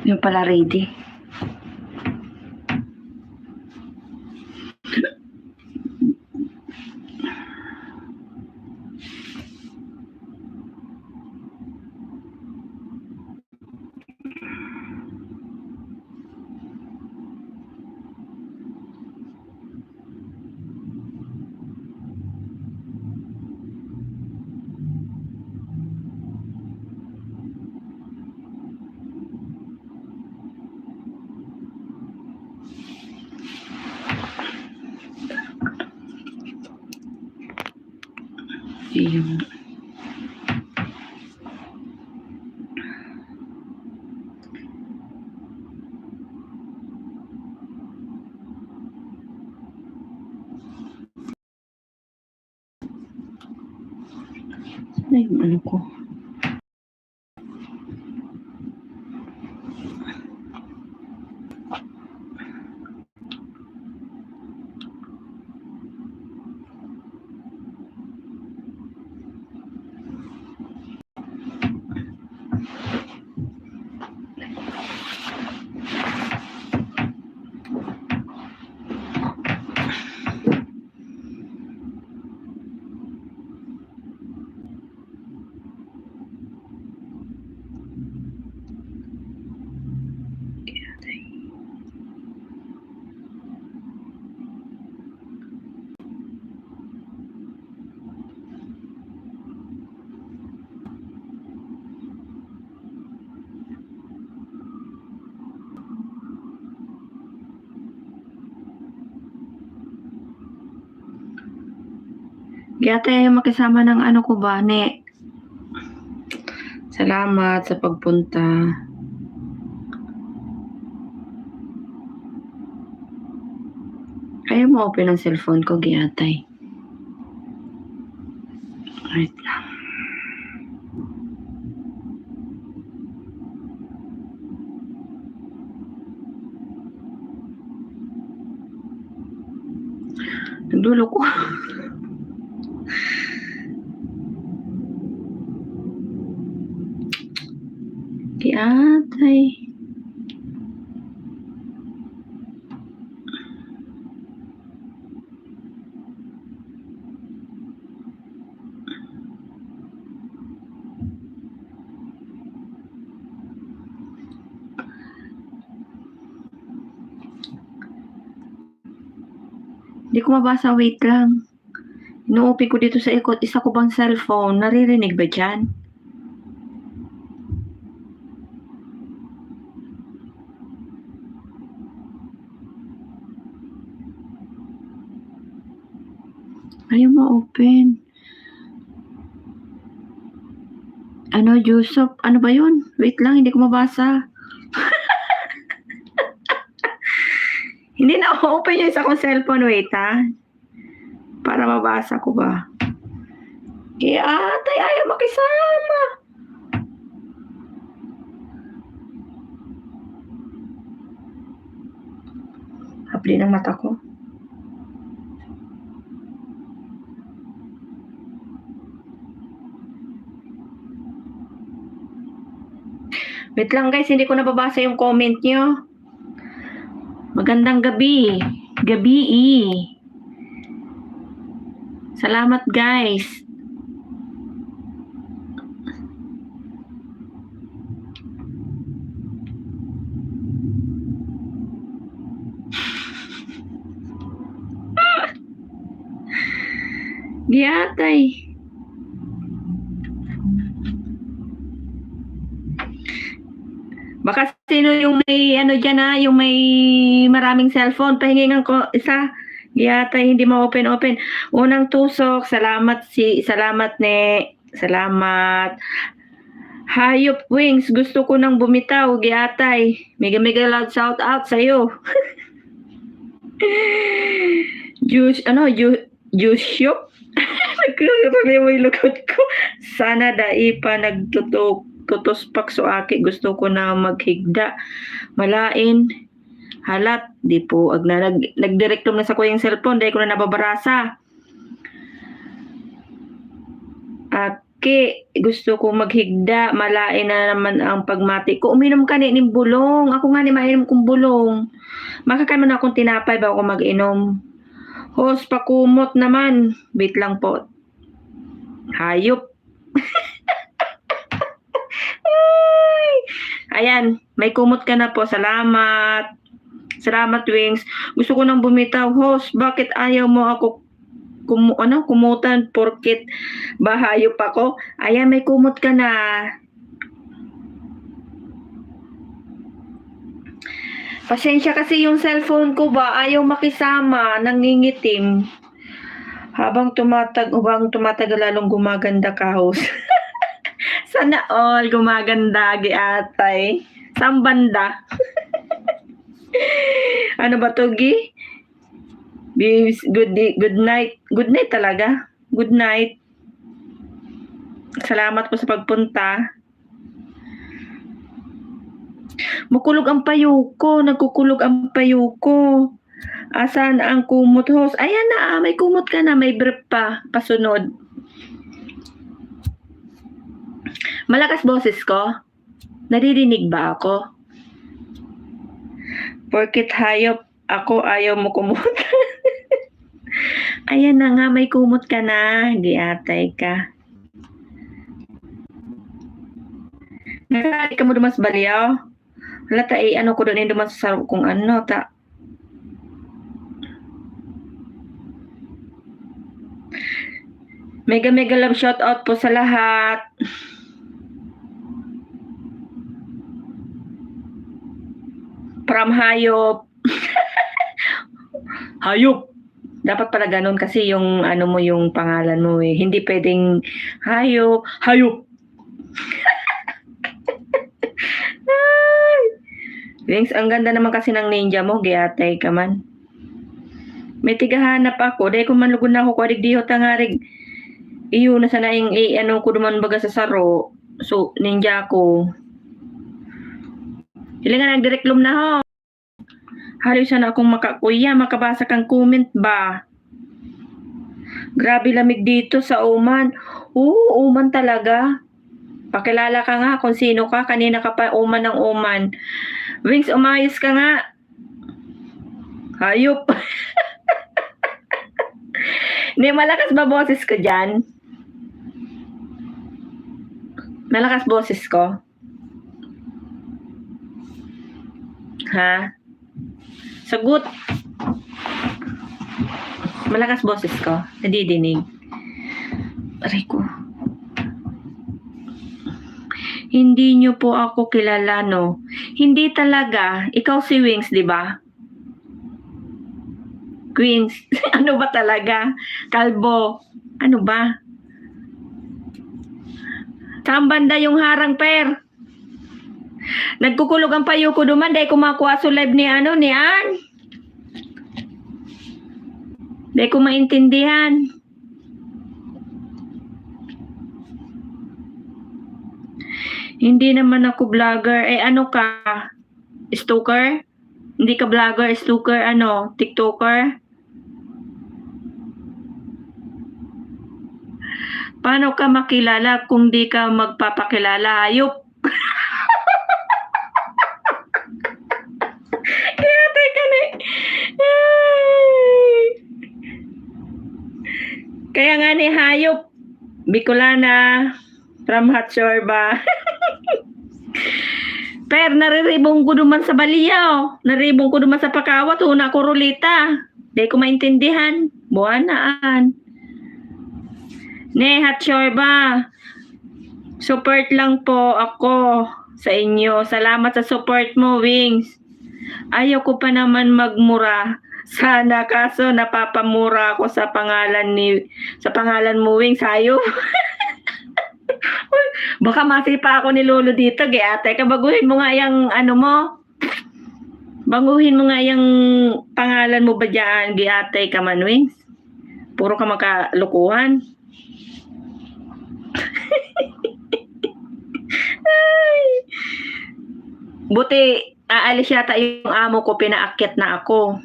Yung pala ready. Yung ano yung ano ko? Yata yung makisama ng ano ko ba, ne? Salamat sa pagpunta. Ayaw mo open ang cellphone ko, Giyatay. Wait lang. Nagdulo ko. Giyatay. Hindi ko mabasa, wait lang. Inuupi ko dito sa ikot, isa ko bang cellphone? Naririnig ba dyan? Ayaw mo open. Ano, Yusuf? Ano ba yun? Wait lang, hindi ko mabasa. Hindi na open yung isa kong cellphone. Wait, ha? Para mabasa ko ba? Atay, ayaw makisama. Hapli ng mata ko. Wait lang guys, hindi ko nababasa yung comment nyo. Magandang gabi. Gabi. Salamat guys. Giyatay. Baka sino yung may ano dyan ha, yung may maraming cellphone, pahingingan ko isa. Giyatay, hindi ma-open. Unang tusok, salamat ne. Salamat. Hayop Wings, gusto ko nang bumitaw, Giyatay. Mega loud shout out sa'yo. Juice shop? Nagkakasabi mo yung lukot ko. Sana daipa nagtutuspak so aki. Gusto ko na maghigda. Malain. Halat. Di po. Nagdirektom na sa ko yung cellphone. Dahil ko na nababarasa. At gusto ko maghigda, malain na naman ang pagmati ko. Uminom ka ni ning bulong. Ako nga ni mainom kong bulong. Makakaman akong tinapay ba ako mag-inom. Host, pakumot naman. Wait lang po. Hayop. Ayan, may kumot ka na po. Salamat. Salamat, Wings. Gusto ko nang bumitaw. Host, bakit ayaw mo ako kumutan porkit bahayop ako? Ayan, may kumot ka na. Pasensya kasi yung cellphone ko ba, ayaw makisama, nangingitim. Habang tumatagal lalong gumaganda ka, host. Sana all gumaganda, giatay. Saan banda? Ano ba to, Gi? Good night. Good night talaga. Good night. Salamat po sa pagpunta. Makulog ang payo ko. Nagkukulog ang payo ko. Asan ang kumot, host? Ayan na, may kumot ka na. May brief pa. Pasunod. Malakas boses ko? Naririnig ba ako? Porkit hayop ako, ayaw mo kumot. Ayan na nga, may kumot ka na. Giatay ka. Nakakali ka mo dumas baliyaw? Wala ta, ano ko doon dumas sa kung ano, ta. Mega love shout out po sa lahat. From hayop. Hayop. Dapat pala ganun kasi yung ano mo yung pangalan mo eh. Hindi pwedeng hayop. Hayop. Wings, ang ganda naman kasi ng ninja mo. Giatay ka man. May tigahanap ako. Dahil kung manlugod na ako, kwadig diho tangarig. Iyo, nasa na yung ano ko duman baga sa saro. So, ninja ko. Sila nga nagdireklom na ho. Halos sana akong makakuya, makabasa kang comment ba? Grabe lamig dito sa Oman. Oo, Oman talaga. Pakilala ka nga kung sino ka. Kanina ka pa Oman ng Oman. Wings, umayos ka nga. Hayop. Hindi, malakas ba boses ko dyan? Malakas boses ko? Ha? Sagot. Malakas boses ko. Nadidinig. Aray ko. Hindi nyo po ako kilala, no? Hindi talaga. Ikaw si Wings, di ba? Queens. Ano ba talaga? Kalbo. Ano ba? Saan banda yung harang, per? Nagkukulog ang payo ko duman dahil kumakuha sa live ni ano ni Ann. Dahil ko maintindihan. Hindi naman ako vlogger. Eh ano ka? Stalker? Hindi ka vlogger, stalker, ano? TikToker? Paano ka makilala kung di ka magpapakilala? Hayop! Kaya teka na. Kaya nga ni hayop. Bicolana. From Hatshorba. Per, nariribong ko duman sa baliyaw. Nariribong ko duman sa pakawat. Una ko rulita. Di ko maintindihan. Buwanaan. Ne, Hatshorba. Support lang po ako sa inyo. Salamat sa support mo, Wings. Ayaw ko pa naman magmura. Sana kaso napapamura ako sa pangalan mo, Wings. Hayop. Baka masipa ako ni Lolo dito, ate. Baguhin mo nga yung ano mo. Baguhin mo nga yung pangalan mo ba dyan, ate ka man, Wings. Puro ka makalukuhan. Buti, aalis yata yung amo ko, pinaakyat na ako.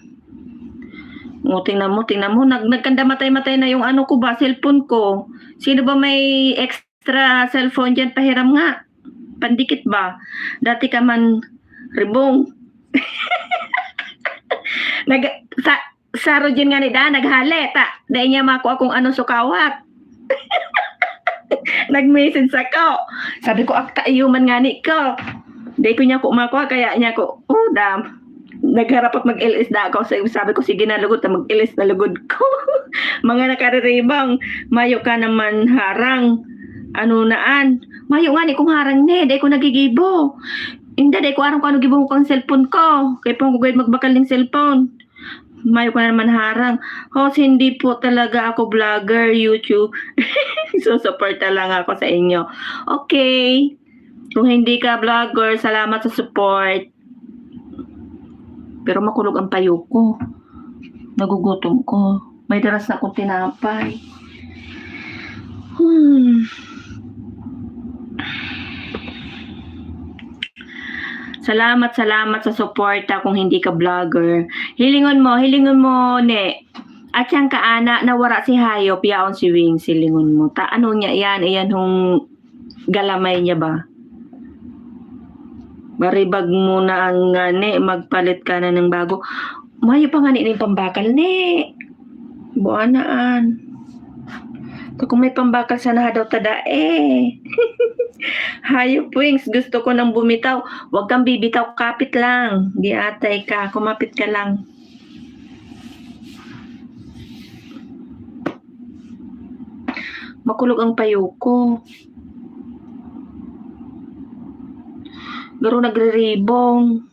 Tingnan mo. Nagkanda matay-matay na yung ano ko ba, cellphone ko. Sino ba may extra cellphone dyan, pahiram nga. Pandikit ba? Dati ka man ribong. Sa rodyan nga ni da, naghali, dahil niya makuha kung ano sukawat. Nag-message ako. Sabi ko, akta man nga ni ko. Dahil ko niya ko makuha, kaya niya ko, nagharap at mag-ilis na ako. Sabi ko, sige na lugod, mag-ilis na lugod ko. Mga nakariribang, mayo ka naman harang. Ano naan? Mayo nga ni kung harang ni, dahil ko nagigibo. Hindi, dahil ko arang ko ano gibo kang cellphone ko. Kaya pa ko gawin magbakal ng cellphone. Mayo ko na naman harang. Host, hindi po talaga ako vlogger, YouTube. So, support lang ako sa inyo. Okay. Kung hindi ka vlogger, salamat sa support. Pero makulog ang payo ko. Nagugutom ko. May daras na akong tinapay. Salamat sa suporta kung hindi ka vlogger. Hilingon mo, ne. At siyang kaana, nawara si Hayop, yaon si Wing, silingon mo. Ano niya yan? Iyan hong galamay niya ba? Baribag mo na ang ne, magpalit ka na ng bago. Mayo pa nga ni pambakal, ne. Buanaan. Kung may pambakal sana daw tada Hayop Wings, gusto ko nang bumitaw. Huwag kang bibitaw, kapit lang. Di atay ka, kumapit ka lang. Makulog ang payo ko. Garo nagre-ribong.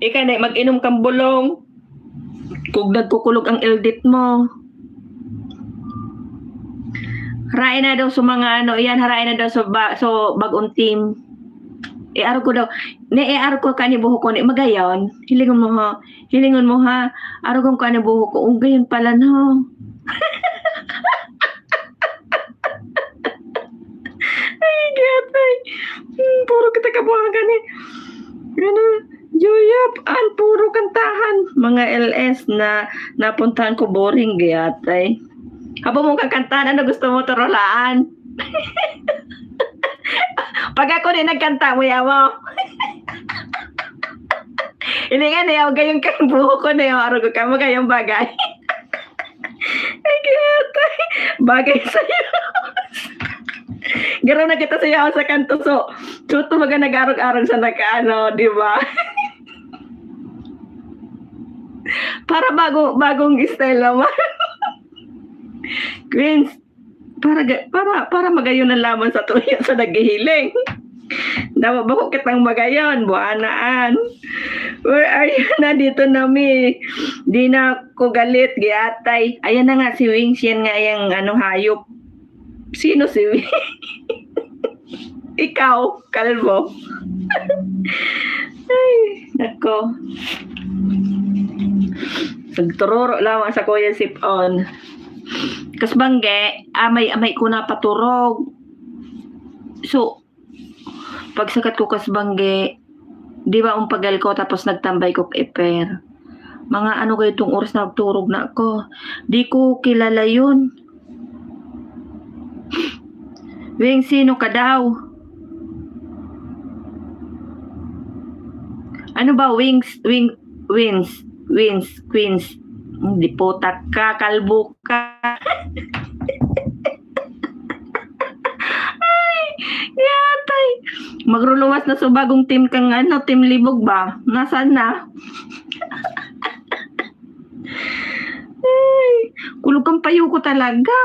Ika na, mag-inom kang bulong. Kung nagkukulog ang eldit mo. Harain na daw sa mga harain na daw sa bagong team. Iaro ko daw, iaro ko kani buhok ko ni magayon. Hilingon mo ha. Aro kong kani buhok ko, gayon pala no. Ay, gatay. Puro kita kabuhagan eh. Joyap, puro kantahan. Mga LS na napuntahan ko, boring gayatay. Habang mong kakantahan, ano gusto mo turulaan? Pag ako din nagkanta mo, yawa. Ilingan na yaw, gayong kang buho ko na yaw, arugo ka mo gayong bagay. Ay, gayatay. Bagay sa'yo. Garo na kita sayaw sa kanto, so chuto maga nag-arog-arog sa nakaano, di ba? Para bagong style naman. Queens, para magayon ang laman sa tuya sa naghihiling. Dawa ba ko kitang magayon, buanaan. Where are you na dito nami? Di na ko galit, giatay. Ayan na nga si Wings, yan nga yung hayop. Sino si Wings? Ikaw, kalbo. Ay, nako. Nagtururo lang sa kuya sipon. Kasbangge, amay ko na paturog. So, pagsakat ko kasbangge, di ba pagal ko tapos nagtambay ko eper. Mga kayo itong oras na turog na ako. Di ko kilala yun. Wing, sino ka daw? Ano ba, Wings, Queens. Hindi potak ka, kalbo ka. Ay, yatay. Magruluwas na sa bagong team kang team libog ba? Nasaan na? Ay, kulog kang payo ko talaga.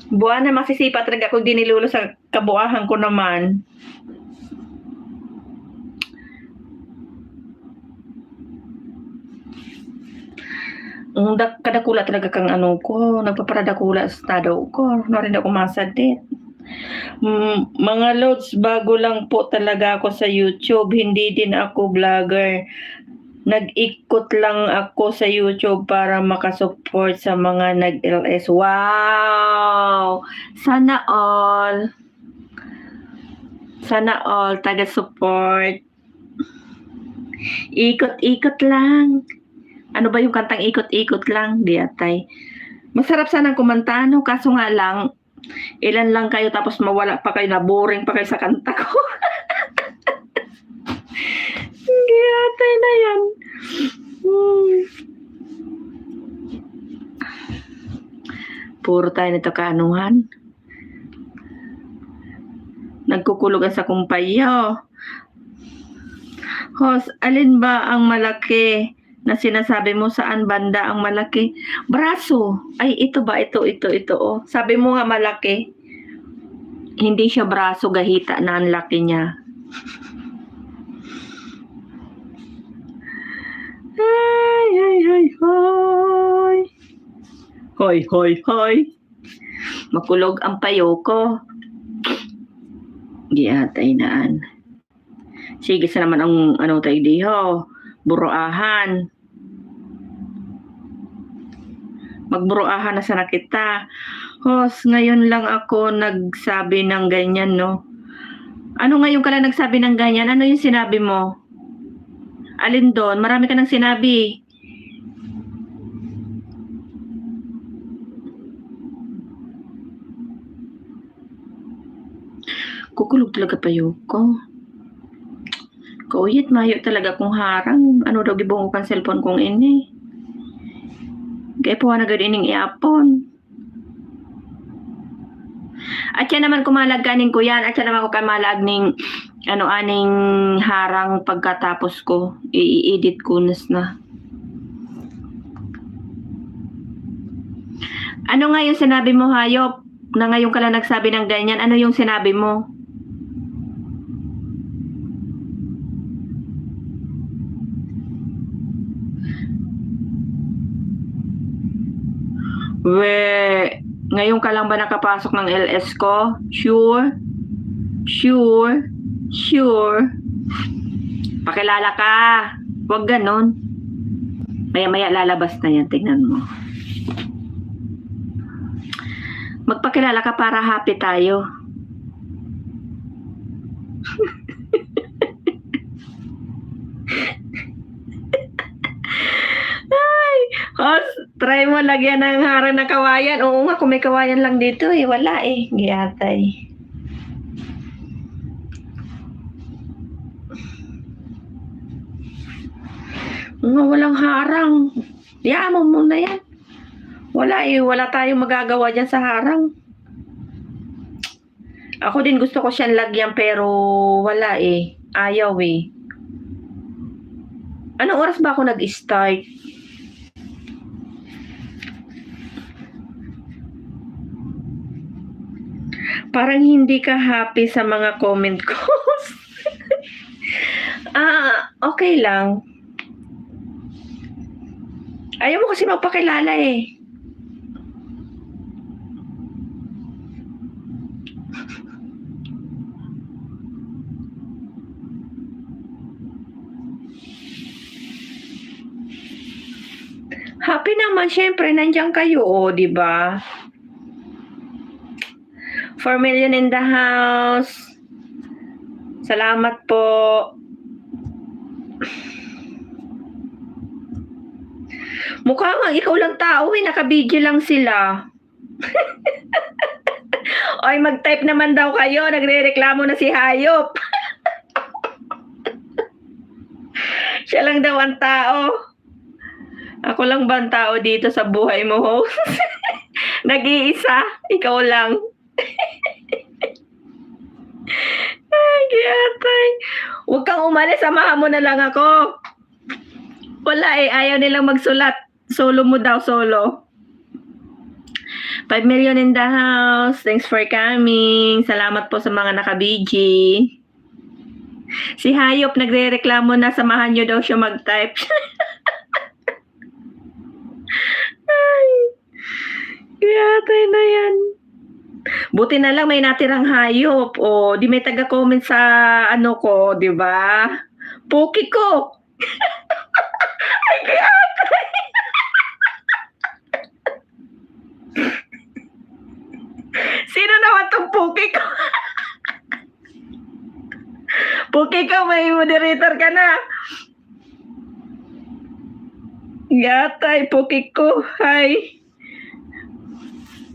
Buwan na masisipa talaga kung dinilulo sa kabuahan ko naman. Kadakula talaga kang ko, nagpaparadakula sa estado ko. Narin ako masadit. Mga loads, bago lang po talaga ako sa YouTube. Hindi din ako vlogger. Nag-ikot lang ako sa YouTube para makasupport sa mga nag-LS. Wow! Sana all taga-support. Ikot-ikot lang. Ano ba yung kantang ikot-ikot lang? Di atay. Masarap sanang kumanta, no? Kaso nga lang, ilan lang kayo tapos mawala pa kayo, na boring pa kayo sa kanta ko. Hindi atay na yan. Puro tayo nito kaanuhan. Nagkukulugan sa kumpayo. Host, alin ba ang malaki na sinasabi mo? Saan banda ang malaki? Braso. Ay, ito ba? Ito. Oh. Sabi mo nga malaki. Hindi siya braso, gahita na ang laki niya. Ay. Hoy. Makulog ang payo ko. Giatay naan. Sige sa naman ang ano tayo diho. Buroahan. Magburoahan na sana kita. Host, ngayon lang ako nagsabi ng ganyan, no? Ano ngayon ka lang nagsabi ng ganyan? Ano yung sinabi mo? Alin doon? Marami ka nang sinabi. Kukulog talaga payo ko. Kauyit, mayo talaga kung harang. Ano daw gibungo kang cellphone kong ini. Kaya po na gano'n ining iapon. At yan naman kumalagkanin ko yan. At yan naman ko kamalag ning aning harang pagkatapos ko. I-edit ko na. Ano nga yung sinabi mo, hayop? Na ngayon ka lang nagsabi ng ganyan. Ano yung sinabi mo? Ngayon ka lang ba nakapasok ng LS ko? Sure. Pakilala ka. Huwag ganon. Maya-maya lalabas na yan. Tingnan mo. Magpakilala ka para happy tayo. Try mo lagyan ng harang na kawayan. Oo nga, kung may kawayan lang dito eh. Wala eh. Giyatay. Walang harang. Diyan mo muna yan. Wala eh. Wala tayong magagawa dyan sa harang. Ako din gusto ko siyang lagyan pero wala eh. Ayaw eh. Anong oras ba ako nag-start? Parang hindi ka happy sa mga comment ko. Okay lang. Ayaw mo kasi magpakilala eh. Happy naman, syempre, nandiyan kayo, oh, di ba? 4 million in the house. Salamat po. Mukha nga, ikaw lang tao eh. Naka-video lang sila. Oy, mag-type naman daw kayo. Nagre-reklamo na si Hayop. Siya lang daw ang tao. Ako lang ba ang tao dito sa buhay mo, host? Nag-iisa. Ikaw lang. Ay, giyatay. Huwag kang umalis, samahan mo na lang ako. Wala eh, ayaw nilang magsulat. Solo mo daw, solo. 5 million in the house. Thanks for coming. Salamat po sa mga naka-BG. Si Hayop nagre-reklamo na, samahan nyo daw siya mag-type. Ay, giyatay na yan. Buti na lang may natirang Hayop. O, di may taga-comment sa ano ko, di ba? Puki ko. Ay, giyatay. Sino naman tong Puki ko? Puki ko, may moderator ka na. Yatay, Pukiko. Hi.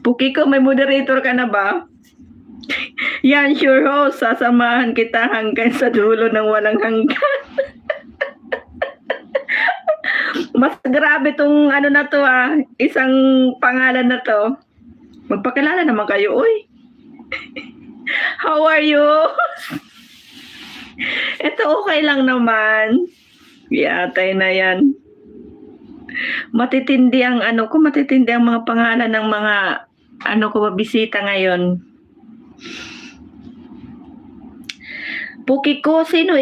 Pukiko, may moderator ka na ba? Yan, sure host. Sasamahan kita hanggang sa dulo ng walang hanggan. Mas grabe tong ano na to isang pangalan na to. Magpakilala naman kayo, uy. How are you? Ito okay lang naman. Yatay na yan. Matitindi ang ano ko, matitindi ang mga pangalan ng mga ano ko bisita ngayon. Pukiko, sino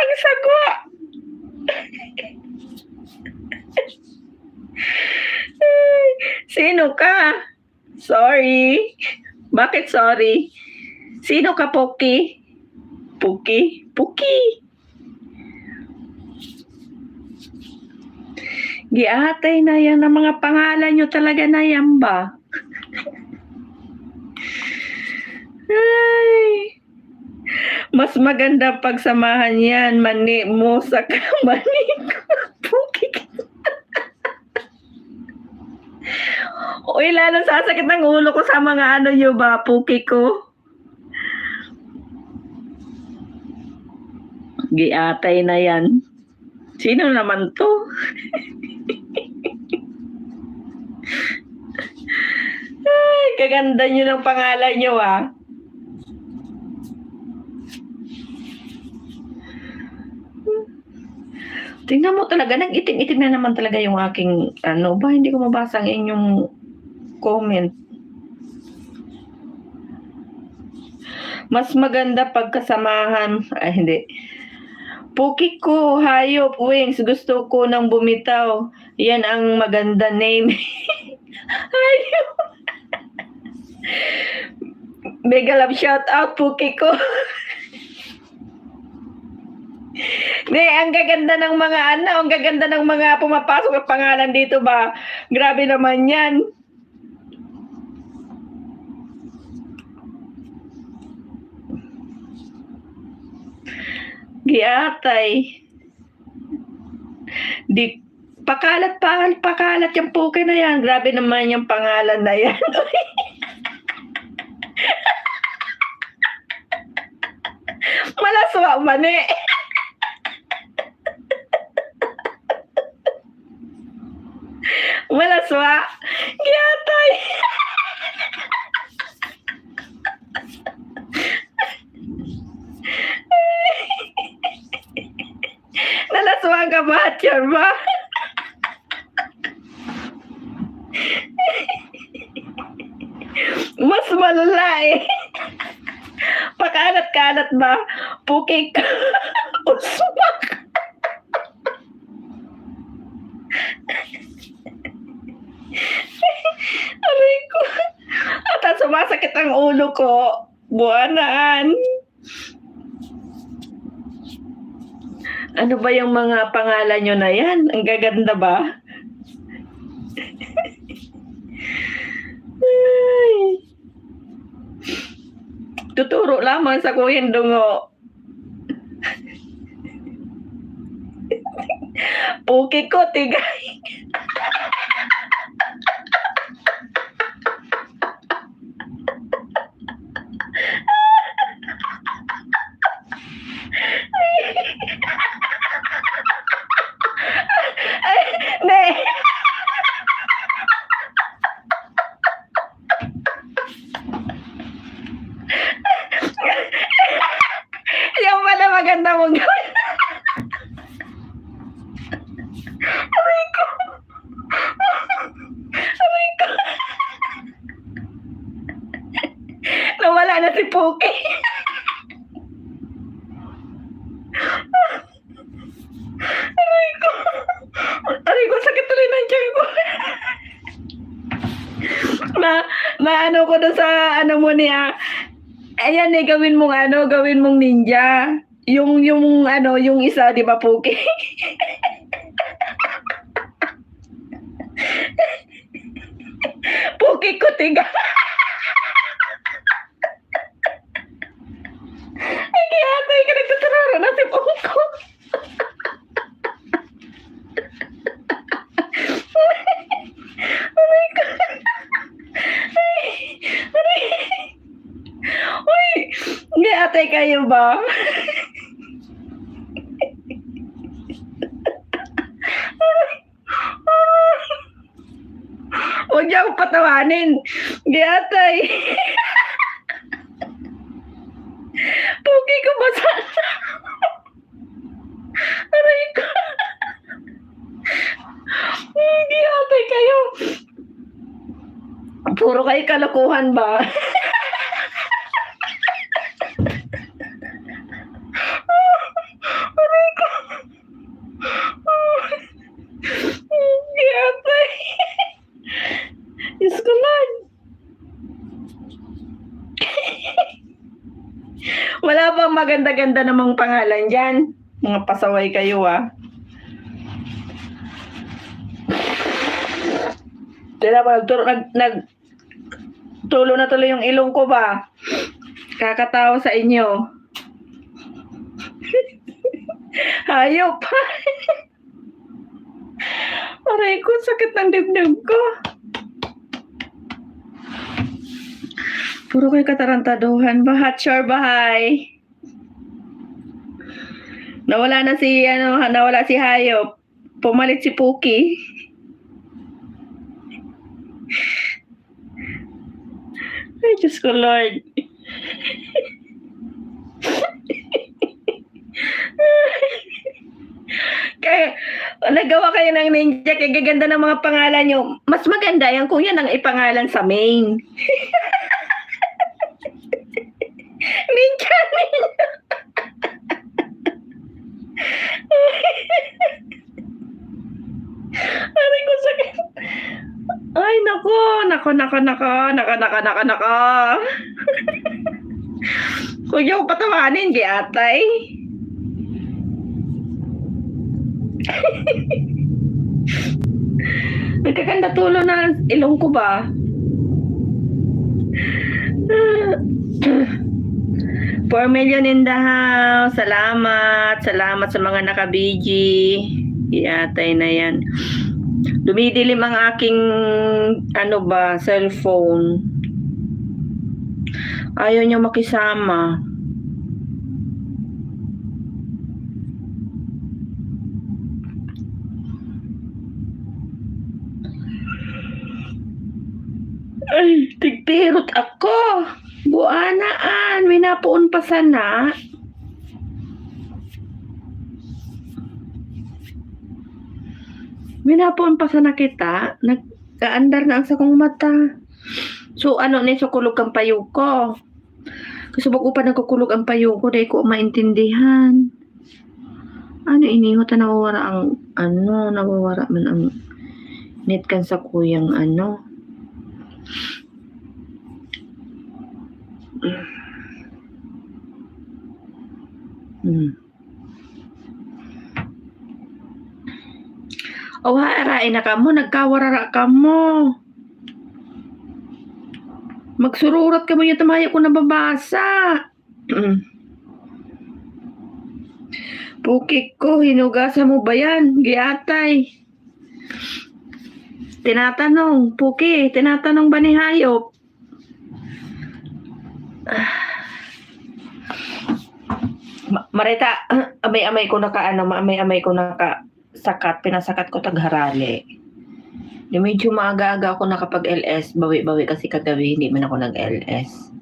ang sagwa. Sino ka? Sorry. Bakit sorry? Sino ka, Puki? Puki? Puki. Giatay na yan ang mga pangalan nyo talaga na yan ba? Ay. Mas maganda pagsamahan yan. Mani mo sa mani ko. Puki. Uy, lalong sasakit ng ulo ko sa mga ano nyo ba, Puki ko. Giatay na yan. Sino naman to? Ay, kaganda nyo ng pangalan nyo Tingnan mo talaga, nag-itim-itim na naman talaga yung aking, ano ba, hindi ko mabasa ang inyong comment. Mas maganda pagkasamahan, hindi. Puki ko, hayop, wings, gusto ko nang bumitaw. Yan ang maganda name. Hayop. Mega love shout out, Puki ko. Ang gaganda ng mga ang gaganda ng mga pumapasok na pangalan dito ba? Grabe naman yan. Giatay. Di pakalat yung Puki na yan. Grabe naman yung pangalan na yan. Malaswa man Malaswa. Giatay. Nalaswa ka ba, Charma? Mas malala Pakalat-kalat ba? Puki ka. Usmak. Aray ko. At sumasakit ang ulo ko. Buwanaan. Ano ba yung mga pangalan nyo na yan? Ang gaganda ba? Ay. Tuturo lamang sa kuhin dungo. Puki ko, tigay. Yung pala maganda mong gawin. Aray ko. Nawala na si Puki. Aray ko, sakit tuloy ng tiyan ko. Ano ko doon sa ano mo niya. Ayan gawin mong ninja. Yung isa, di ba, Puki? Puki ko, tiga. Ay, kaya ka nagtatararo na si Puki ko. Giatay kayo ba? Huwag niyo akong patawanin. Giatay. Pugi ko ba sana? Aray ko. Giatay kayo. Puro kayo kalokohan ba? Aray ko. Giatay. Diyos ko Lord. Wala bang maganda-ganda namang pangalan dyan? Mga pasaway kayo Tira ba, tulo na tuloy yung ilong ko ba? Kakatawa sa inyo. Hayop. Aray ko, sakit ng dibdib ko. Puro kayo katarantaduhan. Bahat, sure, bahay. Nawala si Hayop. Pumalit si Puki. Ay, Diyos ko, Lord. Kaya, nagawa kayo ng ninja, kaya gaganda ng mga pangalan nyo. Mas maganda yan kung yan ang ipangalan sa main. Ninja. Aray ko sakit. Ay, nako. Huwag niyo akong patawanin, Giatay. Nagkaganda tulo na ilong ko ba? 4 million in the house. Salamat sa mga naka-BG. Giatay na yan. Dumidilim ang aking cellphone. Ayaw niya makisama. Ay, tigpirot ako. Buanaan, minapuon pa sana. Minapuon pa sana kita. Nagkaandar na ang sakong mata. So, sukulog ang payo ko. Kasi bago pa nagkukulog ang payo ko, dahil ko maintindihan. Inihot na nawawara man ang net kan sa kuyang harain na ka mo, nagkawarara ka mo. Magsururat ka mo yung tamaya ko nababasa. Pukik ko, hinugasan mo ba yan? Giatay. Tinatanong ba ni Hayop? Marita, amay-amay ko sakat, pinasakat ko tagharali. Di medyo maaga-aga ako nakapag-LS, bawi-bawi kasi kagabi hindi man ako nag-LS.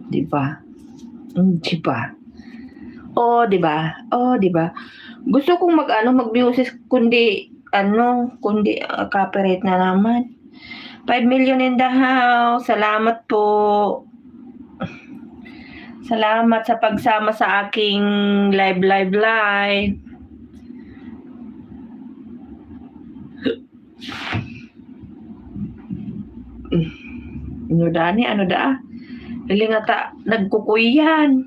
Diba? Diba? Gusto kong mag-music kundi copyright na naman. 5 million in the house. Salamat po. Salamat sa pagsama sa aking live. Ano da? Ilingata, nagkukuyan,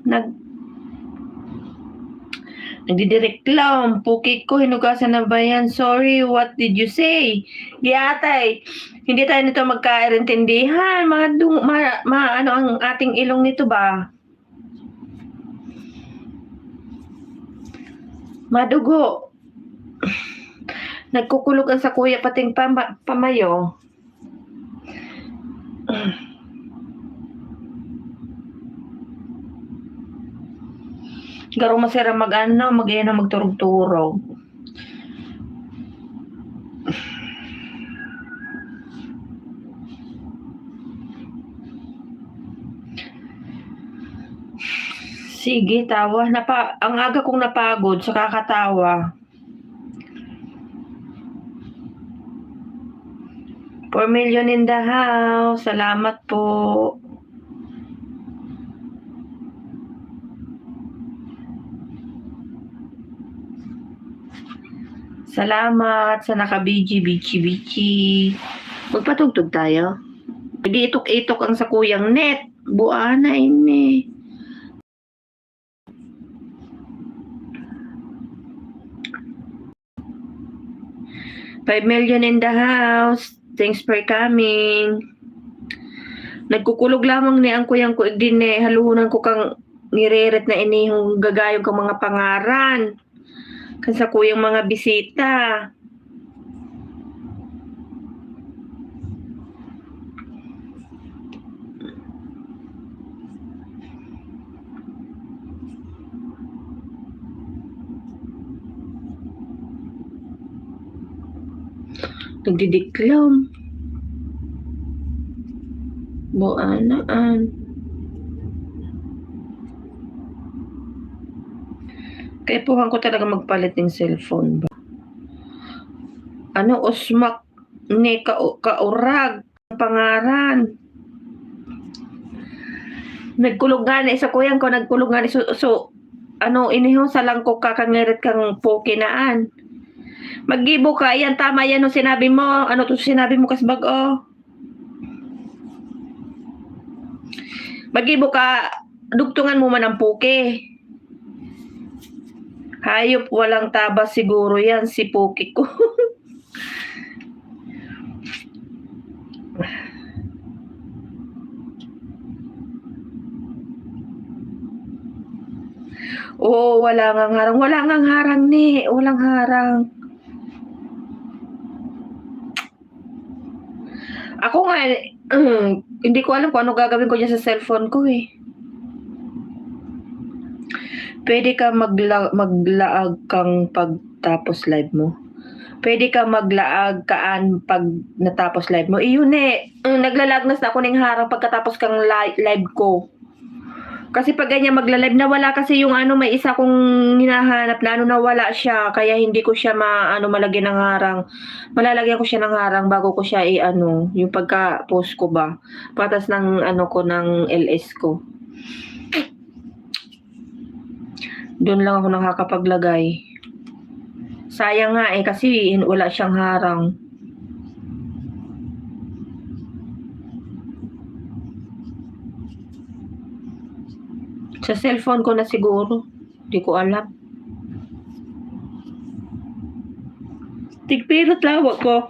nagdidireklam. Pukik ko, hinugasan na ba yan? Sorry, what did you say? Giatay, hindi tayo nito magkaintindihan. Ang ating ilong nito ba? Madugo. Nagkukulugan sa kuya pating pamayo. Garong masira mag-ano, mag-iyan na magturog-turog. Sige, tawa. Ang aga kong napagod sa kakatawa. 4 million in the house. Salamat po. Salamat sa naka-bichi. Magpatugtog tayo. Hindi itok-itok ang sa kuyang net. Buana ini. $5 million in the house. Thanks for coming. Nagkukulog lamang ni ang kuyang ko din haluhunan ko kang nireret na inihong gagayong kang mga pangaran. Kan sa kuyang mga bisita. Nagdidiklam. Buanaan. Kaya puhan ko talaga magpalit ng cellphone ba? Ano, usmak ni kaurag pangaran. Nagkulog nga sa kuyang ko, nagkulog nga so ano, iniho sa lang ko kakangirit kang pokinaan. Maggibo ka, yan tama yan no sinabi mo. Ano to sinabi mo kasbag Maggibo ka, dugtungan mo man ang puki. Hayop walang tabas siguro yan si puki ko. Oo, wala ngang harang. Wala ngang harang ni. Walang harang. Ako nga, hindi ko alam kung ano gagawin ko dyan sa cellphone ko eh. Pwede ka maglaag kang pagtapos live mo. Pwede ka maglaag kaan pag natapos live mo. Iyon naglalagnas na ako ng harang pagkatapos kang live ko. Kasi pag ganyan magla-live na wala kasi yung may isa kong hinahanap na nawala siya kaya hindi ko siya malagyan ng harang. Malalagyan ko siya ng harang bago ko siya yung pagka-post ko ba. Patas ng ko ng LS ko. Doon lang ako nakakapaglagay. Sayang nga kasi wala siyang harang. Sa cellphone ko na siguro. Hindi ko alam. Tigpirot lawak ko.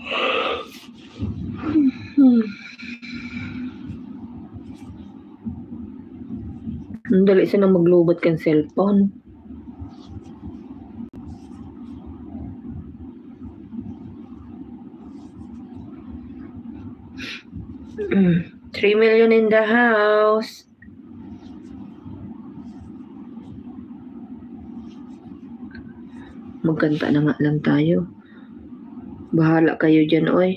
Dali siya nang maglubot kang cellphone. $3 million in the house. Magkanta na nga lang tayo. Bahala kayo dyan, oy.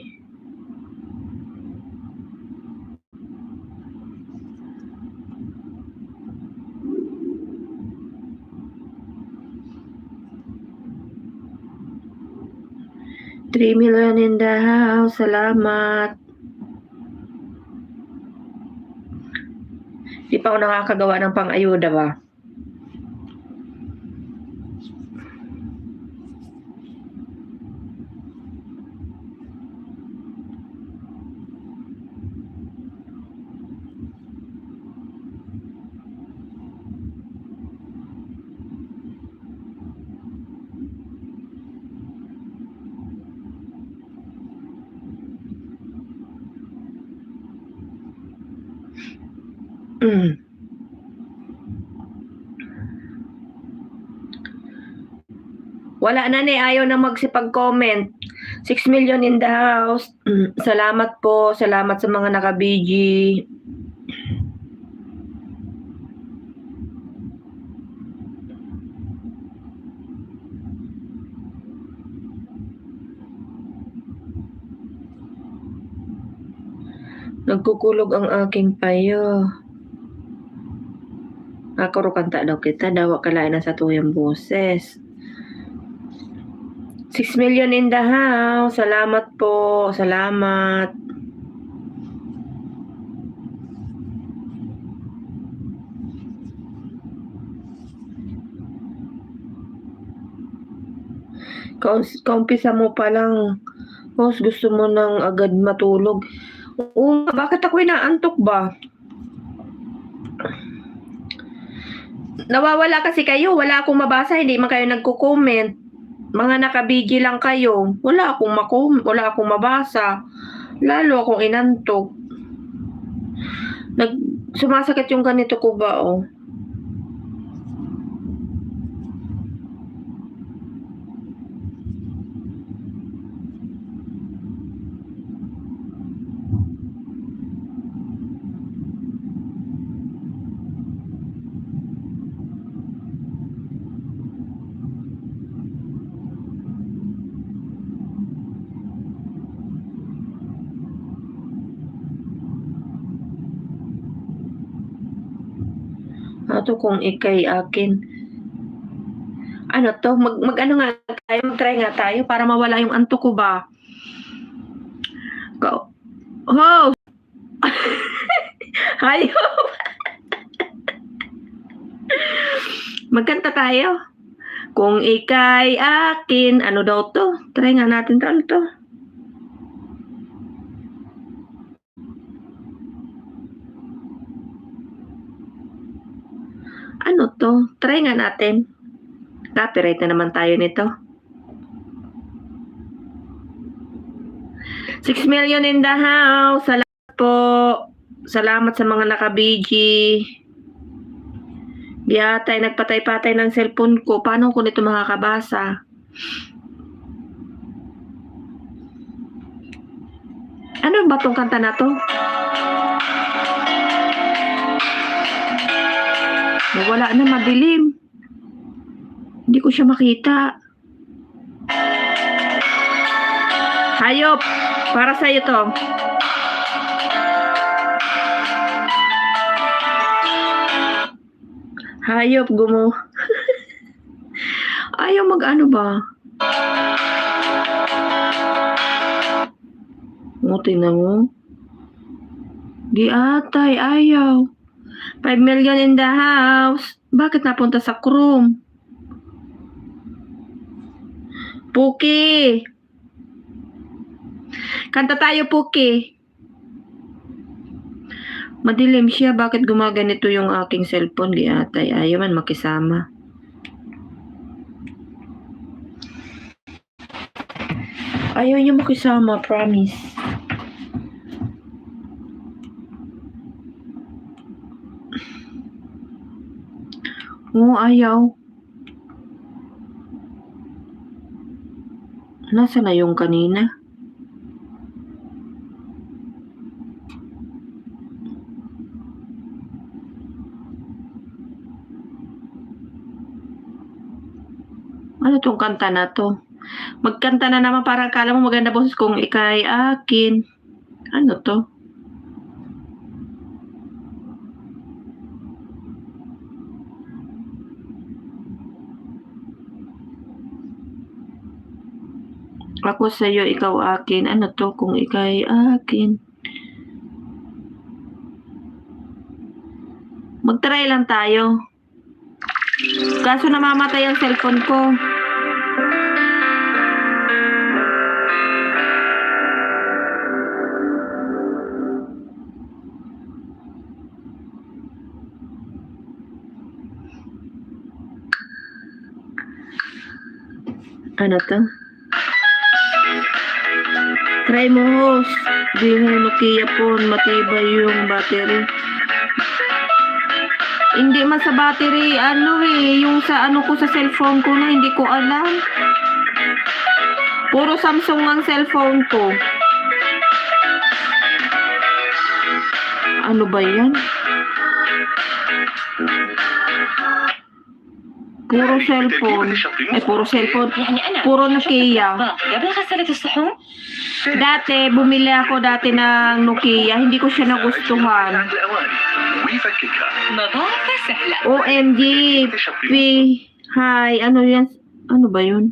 $3 million in the house. Salamat. Di pa ako nakakagawa ng pang-ayuda ba? Wala na ayaw na magsipag-comment. 6 million in the house. Salamat po. Salamat sa mga naka-BG. Nagkukulog ang aking payo. Ako kanta daw kita, dawa kalain na sa tuyang boses. 6 million in the house. Salamat po. Salamat. Kaumpisa mo pa lang. Boss, gusto mo nang agad matulog. Oo, bakit ako inaantok ba? Nawawala kasi kayo. Wala akong mabasa. Hindi man kayo nagko-comment. Mga naka-BG lang kayo. Wala akong mabasa. Lalo akong inantok. Sumasakit yung ganito ko ba, oh. Ato kung ikay akin. Ano to? Mag-ano nga tayo? Mag-try nga tayo para mawala yung antok ko ba? Go. Oh! Hayop! Magkanta tayo. Kung ikay akin, ano daw to? Try nga natin to. Ano to? Ano to? Try nga natin. Copyright na naman tayo nito. 6 million in the house. Salamat po. Salamat sa mga naka-BG. Yatay, nagpatay-patay ng cellphone ko. Paano ko nito makakabasa? Ano ba tong kanta na to? Wala na, madilim. Hindi ko siya makita. Hayop! Para sa'yo to. Hayop, Ayaw mag-ano ba? Tingnan mo. Di atay, ayaw. 5 million in the house. Bakit napunta sa Chrome? Puki! Kanta tayo, Puki. Madilim siya. Bakit gumaganito yung aking cellphone? Di atay, ayaw man makisama. Ayaw niyo makisama, promise. Oo, ayaw. Nasa na yung kanina? Ano tong kanta na to? Magkanta na naman para akala mo maganda boses kung ikay akin. Ano to? Ako sa'yo, ikaw akin. Ano to kung ikay akin? Mag-try lang tayo. Kaso namamatay ang cellphone ko. Ano to? Try mo, host. Di mo Nokia phone, matibay yung battery. Hindi man sa battery, yung sa ko sa cellphone ko na, hindi ko alam. Puro Samsung ang cellphone ko. Ano ba yan? Puro cellphone. Puro cellphone. Puro Nokia. قبل غسالة الصحون Dati, bumili ako dati ng Nokia. Hindi ko siya nagustuhan. مضاعفة سهلة. OMG. Hi. Ano yan? Ano ba yun?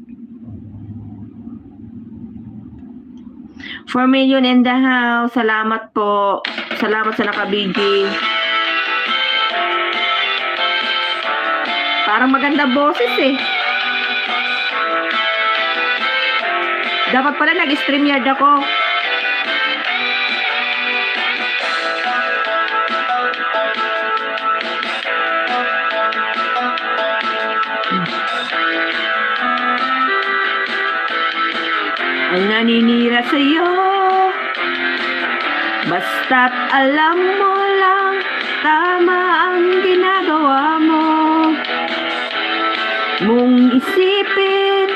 4 million in the house. Salamat po. Salamat sa naka-BG. Parang maganda boses eh. Dapat pala nag-StreamYard ako. Ang naninira sa'yo, basta't alam mo lang tama ang ginagawa mo. Mong isipin,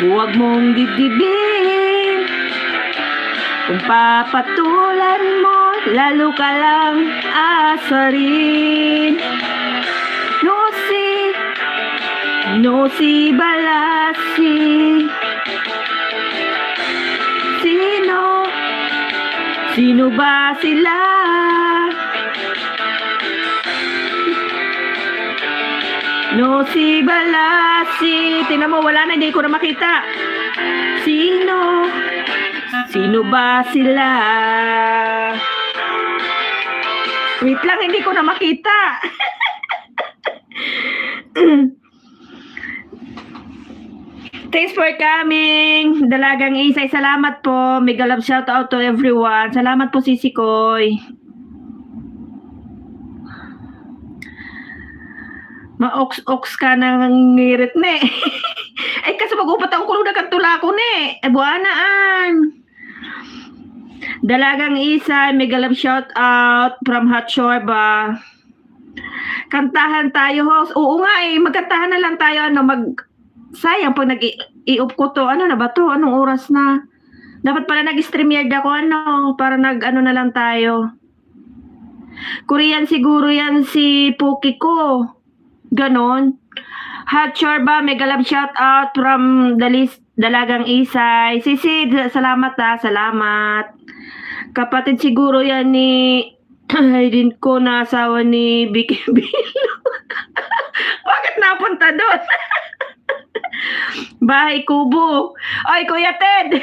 huwag mong dibdibin. Kung papatulan mo, lalo ka lang asarin. Nosi balasi. Sino ba sila? Nosi balasi. Tingnan mo, wala na, hindi ko na makita. Sino ba sila? Wait lang, hindi ko na makita. Thanks for coming. Dalagang Isay, salamat po. Mega love shout out to everyone. Salamat po, Sisi Koy. Ma-ox ka ng ngirit na eh. Ay, kasi mag-upat ako kulong na kantula ko na eh. E, buwanaan. Dalagang Isay, mega love shout out from Hot Shore ba? Kantahan tayo, host. Oo nga eh, magkantahan na lang tayo. Sayang pag nag-i-up ko to. Ano na ba to? Anong oras na? Dapat pala nag-StreamYard ako. Para nag-ano na lang tayo. Korean siguro yan si Puki ko. Ganon. Hot Chorba, mega love shout out from the list, Dalagang Isay. Sisi, salamat ha. Salamat. Kapatid siguro yan ni din ko na asawa ni Vicky Bilo. Bakit napunta doon? Bahay Kubo. Oy, Kuya Ted.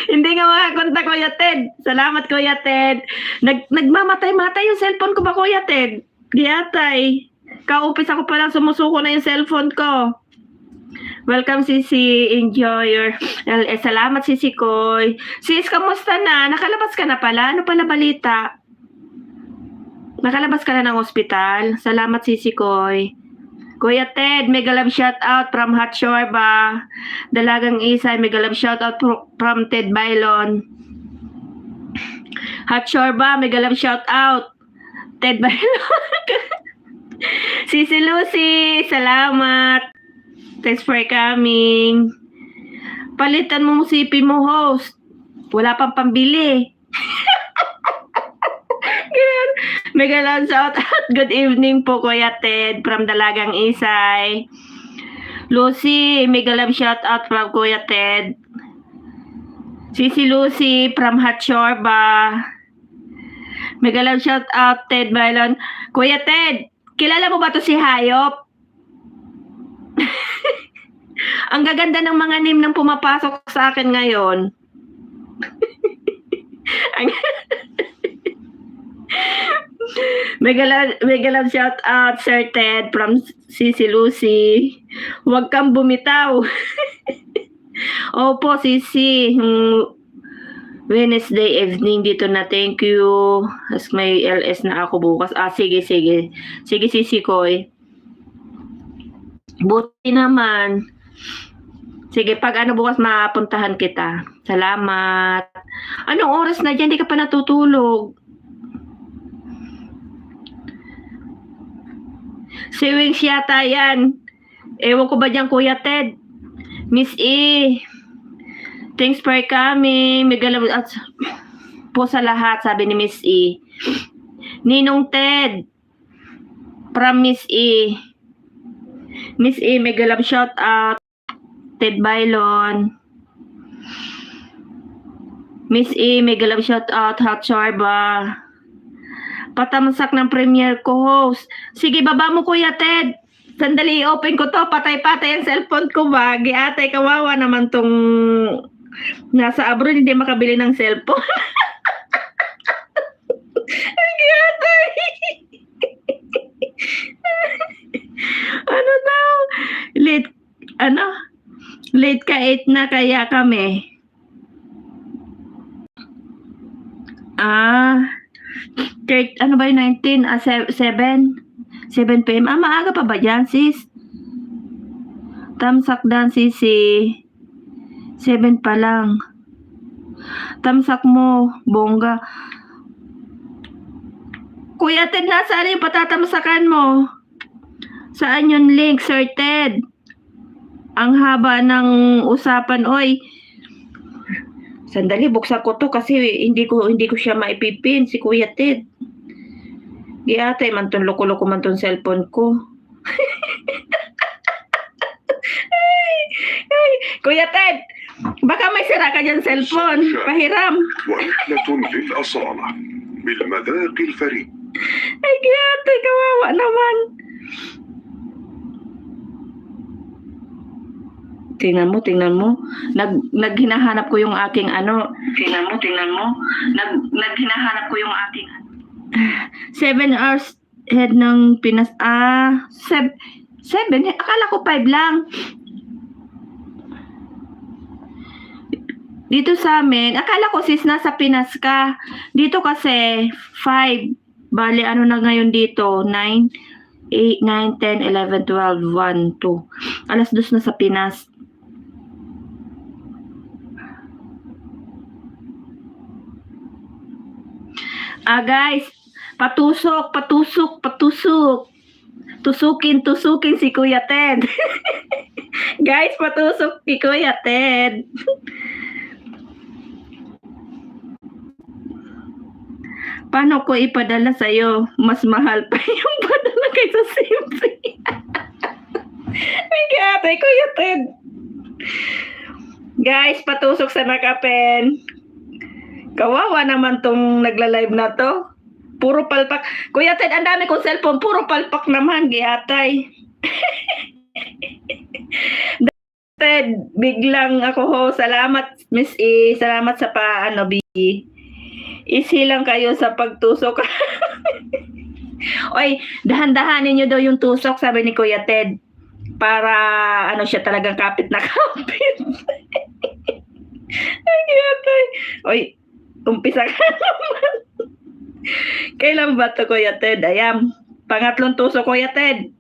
Hindi nga makakontak, Kuya Ted. Salamat, Kuya Ted. Nagmamatay-matay yung cellphone ko ba, Kuya Ted? Giyatay. Kaupis ako palang sumusuko na yung cellphone ko. Welcome, Sisi. Enjoy your LS. Salamat, Sisi Koy. Sis, kamusta na? Nakalabas ka na pala? Ano pala balita? Nakalabas ka na ng ospital? Salamat, Sisi Koy. Kuya Ted, mega love shout out from Hot Shore ba? Dalagang Isay, mega love shout out from Ted Bailon. Hot Shore ba? Mega love shout out. Ted Bailon. Sisi Lucy, salamat. Thanks for coming. Palitan mo musipi mo, host. Wala pang pambili. Mega love shout out. Good evening po, Kuya Ted from Dalagang Isay. Lucy, mega love shout out from Kuya Ted. Sisi Lucy from Hot Shore ba? Mega love shout out Ted Bailon. Kuya Ted, kilala mo ba to si Hayop? Ang gaganda ng mga name ng pumapasok sa akin ngayon. Mega love shout out Sir Ted from Sisi Lucy. Huwag kang bumitaw. Opo, Sisi. Wednesday evening dito na. Thank you. As may LS na ako bukas. Sige. Sige, Sisi Koy. Buti naman. Sige, pag bukas mapuntahan kita. Salamat. Anong oras na dyan? Di ka pa natutulog. Si Wings yata yan. Ewan ko ba dyan, Kuya Ted? Miss E. Thanks for coming. Mega love po sa lahat, sabi ni Miss E. Ninong Ted. From Miss E. Miss E, mega love shout out. Ted Bailon. Miss E, mega love shout out, Hot Chorba. Patamsak ng premiere ko, host. Sige, baba mo, Kuya Ted. Sandali, open ko to. Patay-patay ang cellphone ko ba? Giatay, kawawa naman tong nasa abroad, hindi makabili ng cellphone. Giatay. Ano daw? Late ka 8 na kaya kami. Ano ba yung 19? 7 p.m. Maaga pa ba dyan, sis? Tamsak dan, sisi. 7 pa lang. Tamsak mo, bongga. Kuya Ted, nasaan yung patatamsakan mo? Saan yung link, Sir Ted? Ang haba ng usapan, oy. Sandali, buksan ko to kasi hindi ko siya maipipin, si Kuya Ted. Giyatay man ton loko-loko man ton cellphone ko. ay, Kuya Ted, baka may sira ka dyan cellphone. Pahiram. ورحلة للأصالة بالمذاق الفريد. Ay, giyatay, kawawa naman. Tingnan mo. Naghinahanap ko yung aking ano. Tingnan mo. Naghinahanap ko yung aking 7 hours head ng Pinas. 7. Akala ko 5 lang. Dito sa amin, akala ko sis nasa Pinas ka. Dito kasi 5. Bali, ano na ngayon dito? 9, 8, 9, 10, 11, 12, 1, 2. Alas 2 na sa Pinas. Guys, patusok. Tusukin si Kuya Ted. Guys, patusok si Kuya Ted. Paano ko ipadala sa'yo? Mas mahal pa yung padala kaysa Simpsy. Ay, kaya Kuya Ted. Guys, patusok sa nakapen. Kawawa naman tong nagla-live na to. Puro palpak. Kuya Ted, ang dami kong cellphone. Puro palpak naman. Giatay. Ted, biglang ako ho. Salamat, Miss E. Salamat sa B. Isilang kayo sa pagtusok. Oy, dahan-dahanin nyo daw yung tusok, sabi ni Kuya Ted. Para siya talagang kapit na kapit. Ay, giatay. Oy, umpisa ka naman. Kailan ba ito, Kuya Ted? Ayan. Pangatlong tuso, Kuya Ted.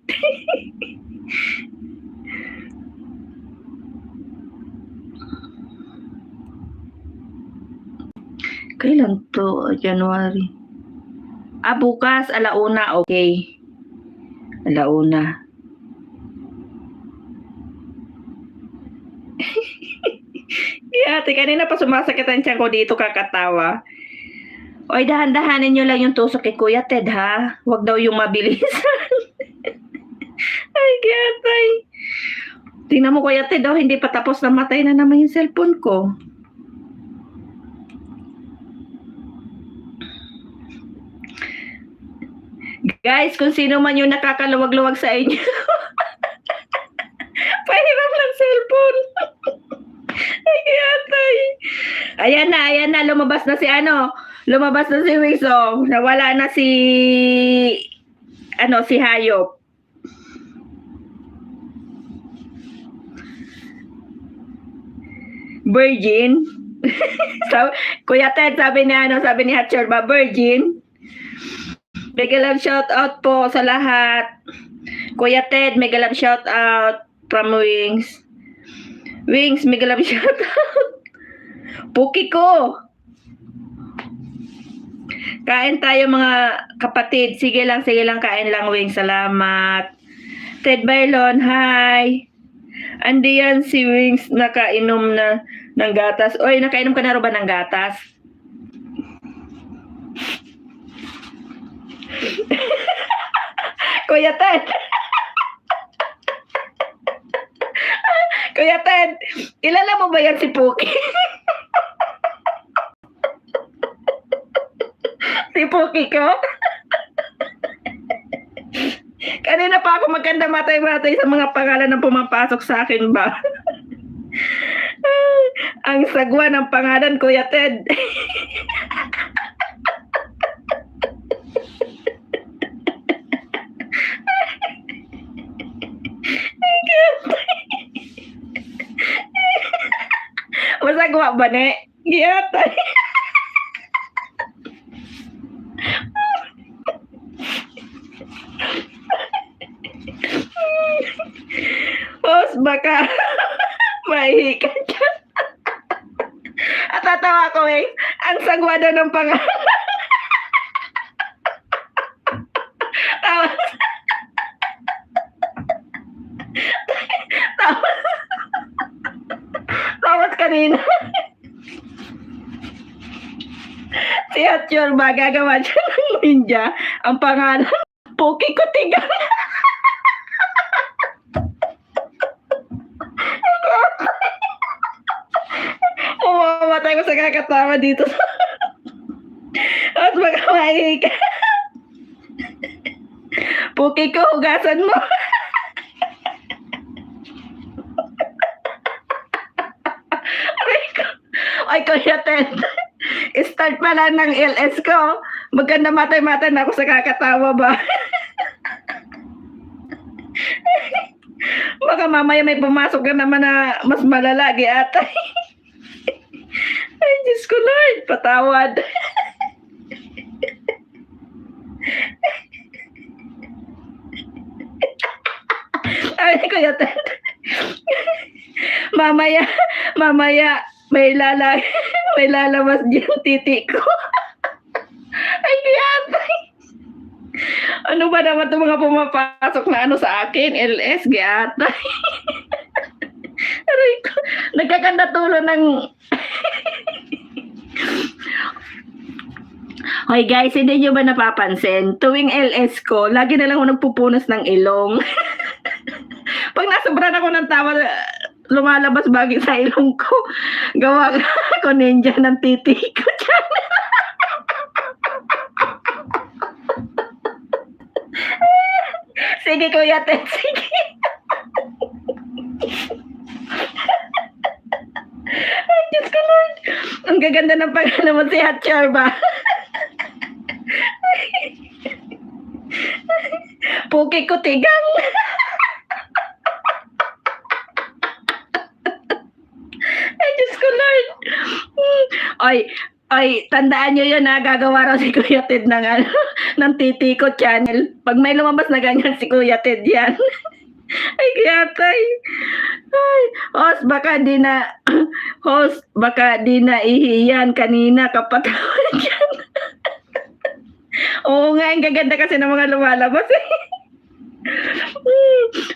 Kailan to? January. Bukas, 1:00. Okay. 1:00. Ate, kanina pa sumasakit ang tiyan ko dito kakatawa. Oy, dahan-dahanin nyo lang yung tusok kay Kuya Ted, ha? Huwag daw yung mabilisan. Ay, gatay. Tingnan mo, Kuya Ted, hindi pa tapos, namatay na naman yung cellphone ko. Guys, kung sino man yung nakakaluwag-luwag sa inyo, pahiram ng cellphone. Ay, gatay. Ayan na, lumabas na si Wiso. Nawala na si Hayop. Virgin. Kuya Ted, sabi ni Hatcher ba, virgin? Mega love shout out po sa lahat. Kuya Ted, mega love shout out from Wings. Wings, mega love shout out. Puki ko. Kain tayo mga kapatid. Sige lang, kain lang, Wings. Salamat. Ted Bailon, hi. Andi yan si Wings, nakainom na ng gatas. Oy, nakainom ka na rin ba ng gatas? Kuya Ted. Kuya Ted, kilala mo ba yan si Puki? Si Puki ko. Kanina pa ako maganda matay-matay sa mga pangalan na pumapasok sa akin ba? Ang sagwa ng pangalan, Kuya Ted. Masagwa ba, ne? Giyatay. Os, baka mahihikan dyan. At tatawa ko eh. Ang sagwa daw ng pangalan. Tawa. Tawa. Tawat kanina. Si Hatyor ba gagawa siya ng ninja? Ang pangalan, Puki Kutigang. Umamatay ko sa kakatawa dito. At magkamay ka. Puki ko, hugasan mo. Ay, Kuya Ted. Start pa lang ng LS ko. Maganda matay-matay na ako sa kakatawa ba? Baka mamaya may pumasok ka naman na mas malalagi ata. Ay, Diyos ko Lord, patawad. Ay, Kuya Ted. Mamaya, may lalabas dyan titi ko. Ay, giyatay. Ano ba naman itong mga pumapasok na ano sa akin? LS, giyatay. Aray ko, nagkakanda tulo ng... Hoy guys, hindi nyo ba napapansin? Tuwing LS ko, lagi na lang ako nagpupunas ng ilong. Pag nasobran ako ng tawa, lumalabas bagay sa ilong ko. Gawa ko ninja ng titi ko dyan. Sige, Kuya Ted, sige. Ay, Diyos ko Lord. Ang gaganda ng pangalan mo si Hatchar ba? Puki Kutigang. Ay, Diyos ko Lord. Ay, tandaan nyo yun ha, gagawa raw si Kuya Ted ng Titi ko channel. Pag may lumabas na ganyan si Kuya Ted yan. Ay, kiyatay. Ay, host, baka di na ihiyan kanina kapatawa dyan. Oo nga, ang gaganda kasi ng mga lumalabas eh.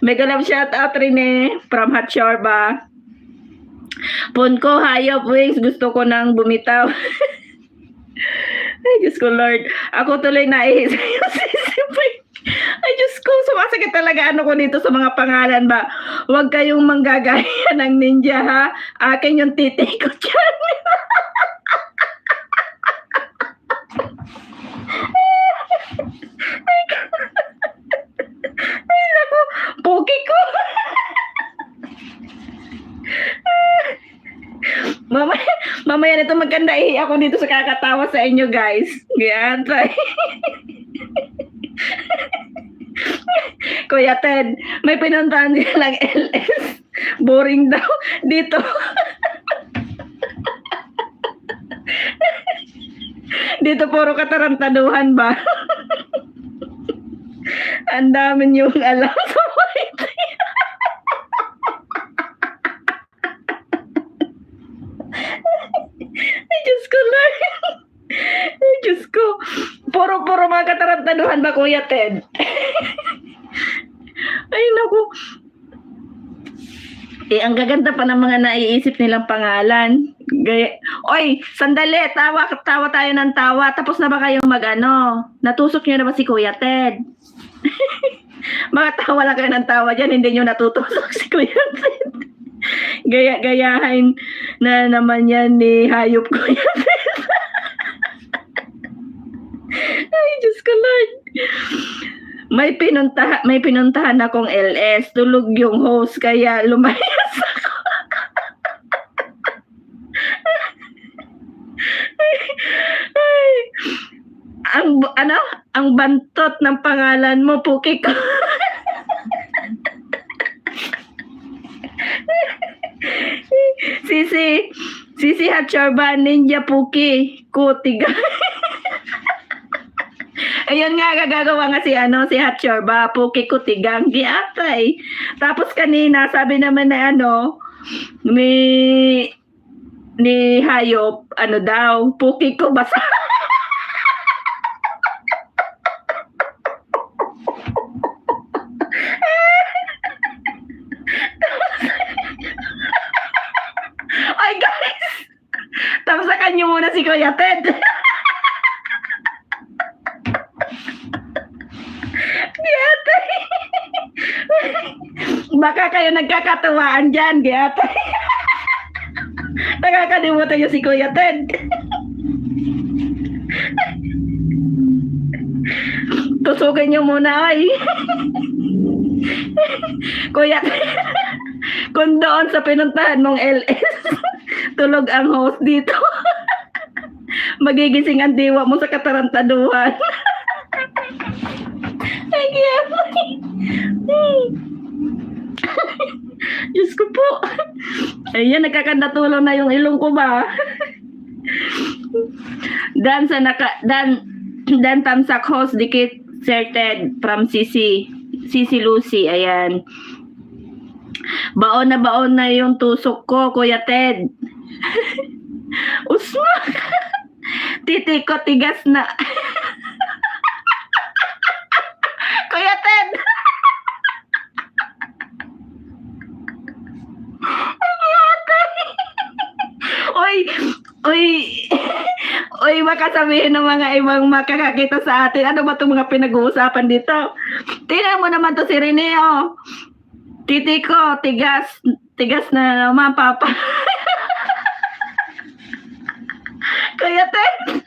Mega love shout out rin eh, from Hatchor ba? Punko, hayop, wings, gusto ko nang bumitaw. Ay, Diyos ko, Lord. Ako tuloy naihi sa'yo, sisipay. Ay, Diyos ko, sumasakit talaga ano ko dito sa mga pangalan ba? Huwag kayong manggagaya ng ninja, ha? Akin yung titi ko dyan. Ay, naku, Puki ko. Mamaya nito maganda ako dito sa kakatawa sa inyo guys. Yan, try. Kuya Ted, may pinuntahan lang LS. Boring daw dito. Dito puro katarantaduhan ba? Ang dami niyong alam sa white. Ay, Diyos ko Lord. Ay, Diyos ko. Puro mga katarantaduhan ba, Kuya Ted? Ay, naku. Eh, ang gaganda pa ng mga naiisip nilang pangalan. Oy, sandali. Tawa tayo ng tawa. Tapos na ba kayong Natusok niyo na ba si Kuya Ted? Mga tawa lang kayo ng tawa dyan. Hindi niyo natutusok si Kuya Ted. Gayahin na naman yan ni Hayop Kuya Ted. Diyos ko, Lord. May pinuntahan akong LS. Tulog yung host, kaya lumayas ako. Ay, ang bantot ng pangalan mo, Puki ko. Sisi Hatchorba Ninja Puki Kutiga. Ayun nga, gagawa nga si Hatchorba Puki Kutigang giatay. Tapos kanina sabi naman na ni Hayop daw Puki ko basa. Ay guys, tamsakan niyo muna si Kuya Ted. Giatay. Baka kayo nagkakatuwaan dyan, giatay. Nakakalimutan niyo si Kuya Ted. Tusukin niyo muna ay. Kuya Ted, kung doon sa pinuntahan mong LS, tulog ang host dito. Magigising ang diwa mo sa katarantaduhan. Ay, Diyos ko po. Ayan, nagkakandatulo na yung ilong ko ba? Dan tamsak host dikit certed from Sisi Lucy. Ayan. Baon na yung tusok ko, Kuya Ted. Usma. Titi ko tigas na. Kuya Ted. Uy, baka sabihin ng mga ibang makakakita sa atin, ano ba itong mga pinag-uusapan dito? Tingnan mo naman to si Rene, oh. Titi ko, tigas na naman, Papa. Kuya Ted.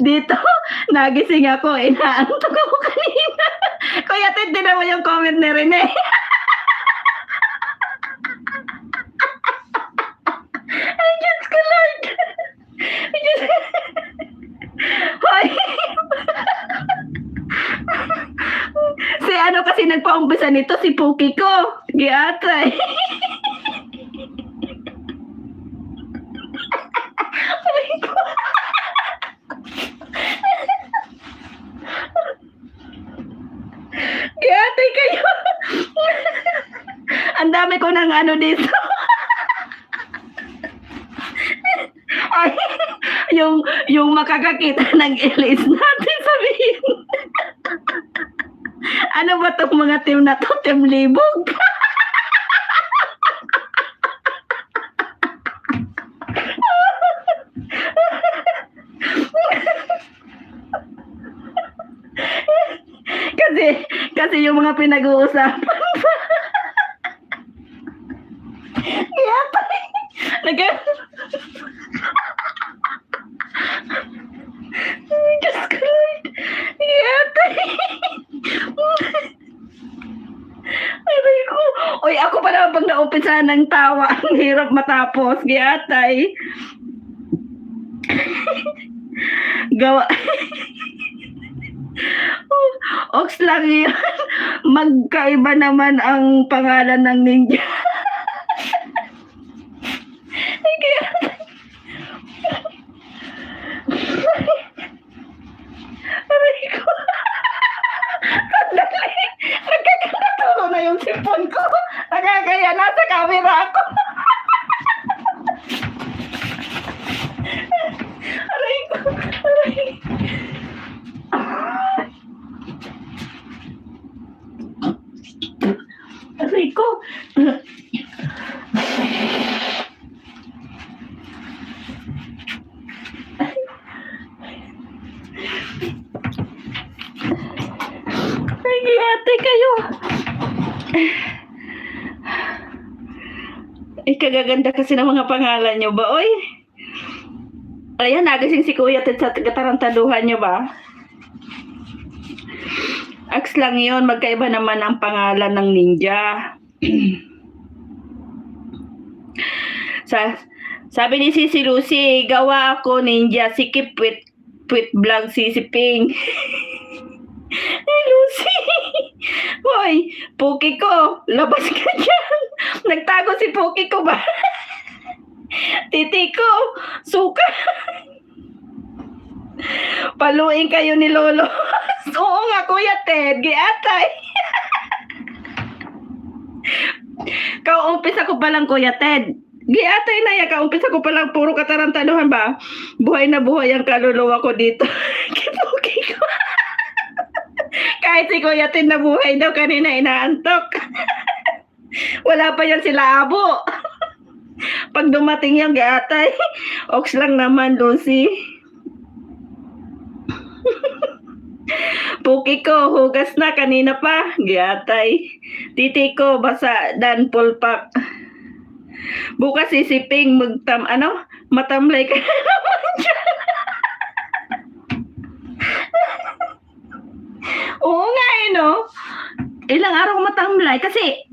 Dito, nagising ako, inaantok ako kanina. Kuya Ted, din naman yung comment ni Rene. Ay, Diyos ko, Lord. Hoy. Si kasi nagpaumpisa nito, si Puki ko. Giatay. Giatay kayo. Ang dami ko ng dito. Ay, yung makakakita ng Elise natin sabihin. Ano ba itong mga team na to? Team Libog? kasi yung mga pinag-uusapan pa. Yatay. Diyos ko, Lord. Yatay. Aray ko. Oy, ako pa naman pag naumpisa ng tawa, ang hirap matapos. Yatay. Gawa. Ox lang yun. Magkaiba naman ang pangalan ng ninja. Aray ko. Dali. Nagkakatulog na yung sipon ko. Nagkakaya nasa camera ako. Aray ko. Aray. Aray ko. Ate kayo. Kagaganda kasi ng mga pangalan nyo ba, oy? Ayan, nagising si Kuya Ted sa katarantaduhan niyo ba? Ax lang yon, magkaiba naman ang pangalan ng ninja. Sabi ni Sisi Lucy, gawa ako ninja, sikip with vlog Sisi Ping. Hey Lucy! Hoy, Puki ko, labas ka dyan. Nagtago si Puki ko ba? Titi ko, suka. Paluin kayo ni Lolo. Oo nga, Kuya Ted, giatay. Kaumpisa ko pa lang, Kuya Ted. Giatay na yan, kaumpisa ko pa lang, puro katarantaduhan ba? Buhay na buhay ang kaluluwa ko dito. Kipuki ko. Kahit si Kuya Ted na buhay daw, kanina inaantok. Wala pa yan sila abo. Pag dumating yung giatay, ox lang naman, Lucy. Puki ko, hugas na kanina pa, giatay. Titi ko, basa, dan pulpak. Bukas sisiping, matamlay ka na naman dyan. Oo nga no? Ilang araw matamlay. Kasi,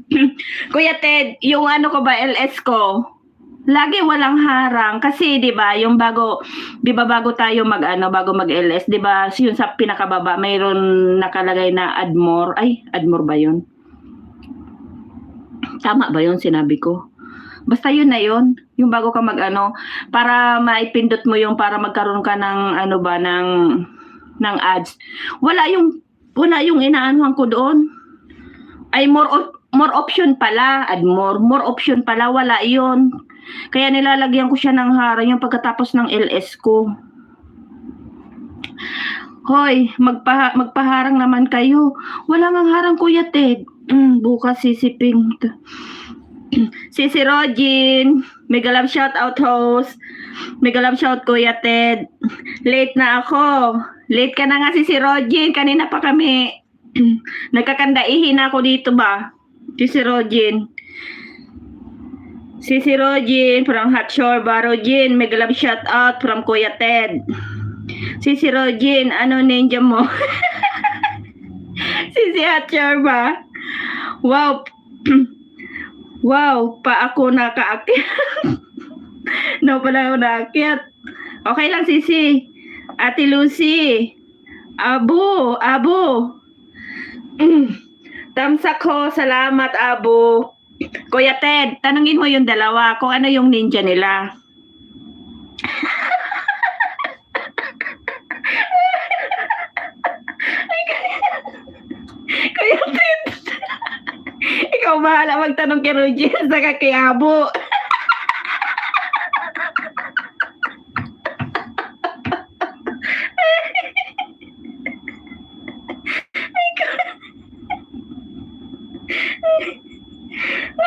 Kuya Ted, yung ko ba, LS ko, lagi walang harang. Kasi, di ba, bago tayo bago mag-LS, di ba, yun sa pinakababa, mayroon nakalagay na add more. Ay, add more ba yun? Tama ba yun sinabi ko? Basta yun na yun. Yung bago ka para maipindot mo yung para magkaroon ka ng ng ads. Wala yung inaanuhan ko doon. Ay more option pala, add more option pala, wala yun. Kaya nilalagyan ko siya ng harang yung pagkatapos ng LS ko. Hoy, magpaharang naman kayo. Wala ngang harang, Kuya Ted. Bukas sisiping. Sisi Rogin, mega love shout out host. Mega love shout Kuya Ted. Late na ako. Late ka na nga Sisi Rogin. Kanina pa kami. Nagkakandaihin ako dito ba? Sisi Rogin. Sisi Rogin from Hot Shore Barogin. Mega love shout out from Kuya Ted. Sisi Rogin, ano ninja mo? Sisi Hot Shore ba? Wow. Wow, pa ako nakaakyat. No pala ako nakaakyat. Okay lang, Sisi. Ate Lucy. Abo. Tamsak ko, salamat, Abo. Kuya Ted, tanungin mo yung dalawa kung ano yung ninja nila. Kuya Ted. Ikaw bahala magtanong kay Rogin sa kay Abo.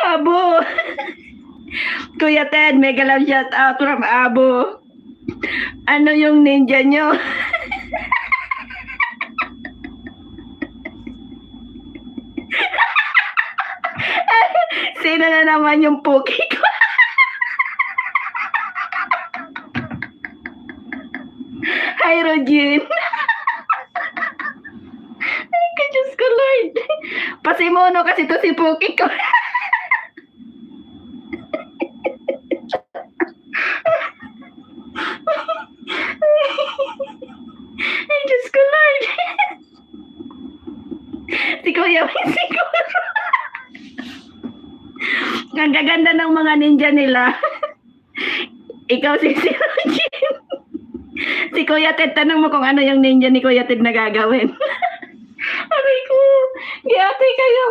Abo. Kuya Ted, mega love shout out from Abo. Ano yung ninja nyo? Sino na naman yung Puki ko? Hi, Rogin. Ay, Diyos ko, Lord. Pasimono kasi to si Puki ko. Ay, Diyos ko, Lord. Si Kuya may siguro. Ang gaganda ng mga ninja nila. Ikaw si Rogin. Si Kuya Ted, tanong mo kung ano yung ninja ni Kuya Ted na gagawin. Aray ko, giatay kayo.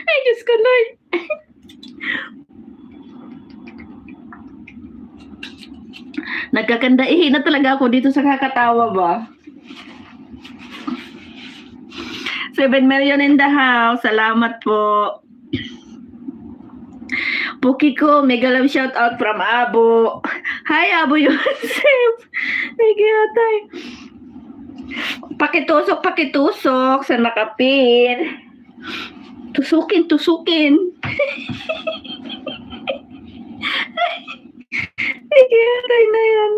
Ay, Diyos ko, Lord. Nagkakandaihin na talaga ako dito sa kakatawa ba? 7 million in the house. Salamat po. Puki ko, mega love shout out from Abo. Hi, Abo Yosef. Nagiyatay. Pakitusok sa nakapin. Tusukin. Kiyatay na yan.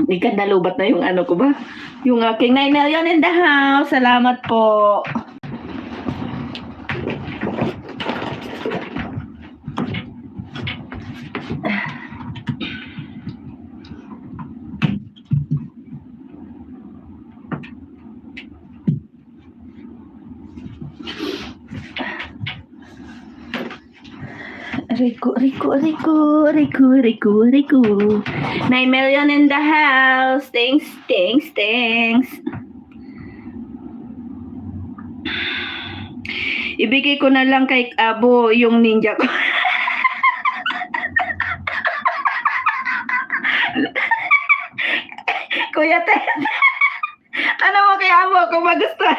Ikan nalubat na yung ano ko ba? Yung aking 9 million in the house. Salamat po. Rico. 9 million in the house. Thanks. Ibigay ko na lang kay Abo yung ninja ko. Kuya Ted, ano mo kay Abo kung magustuhan?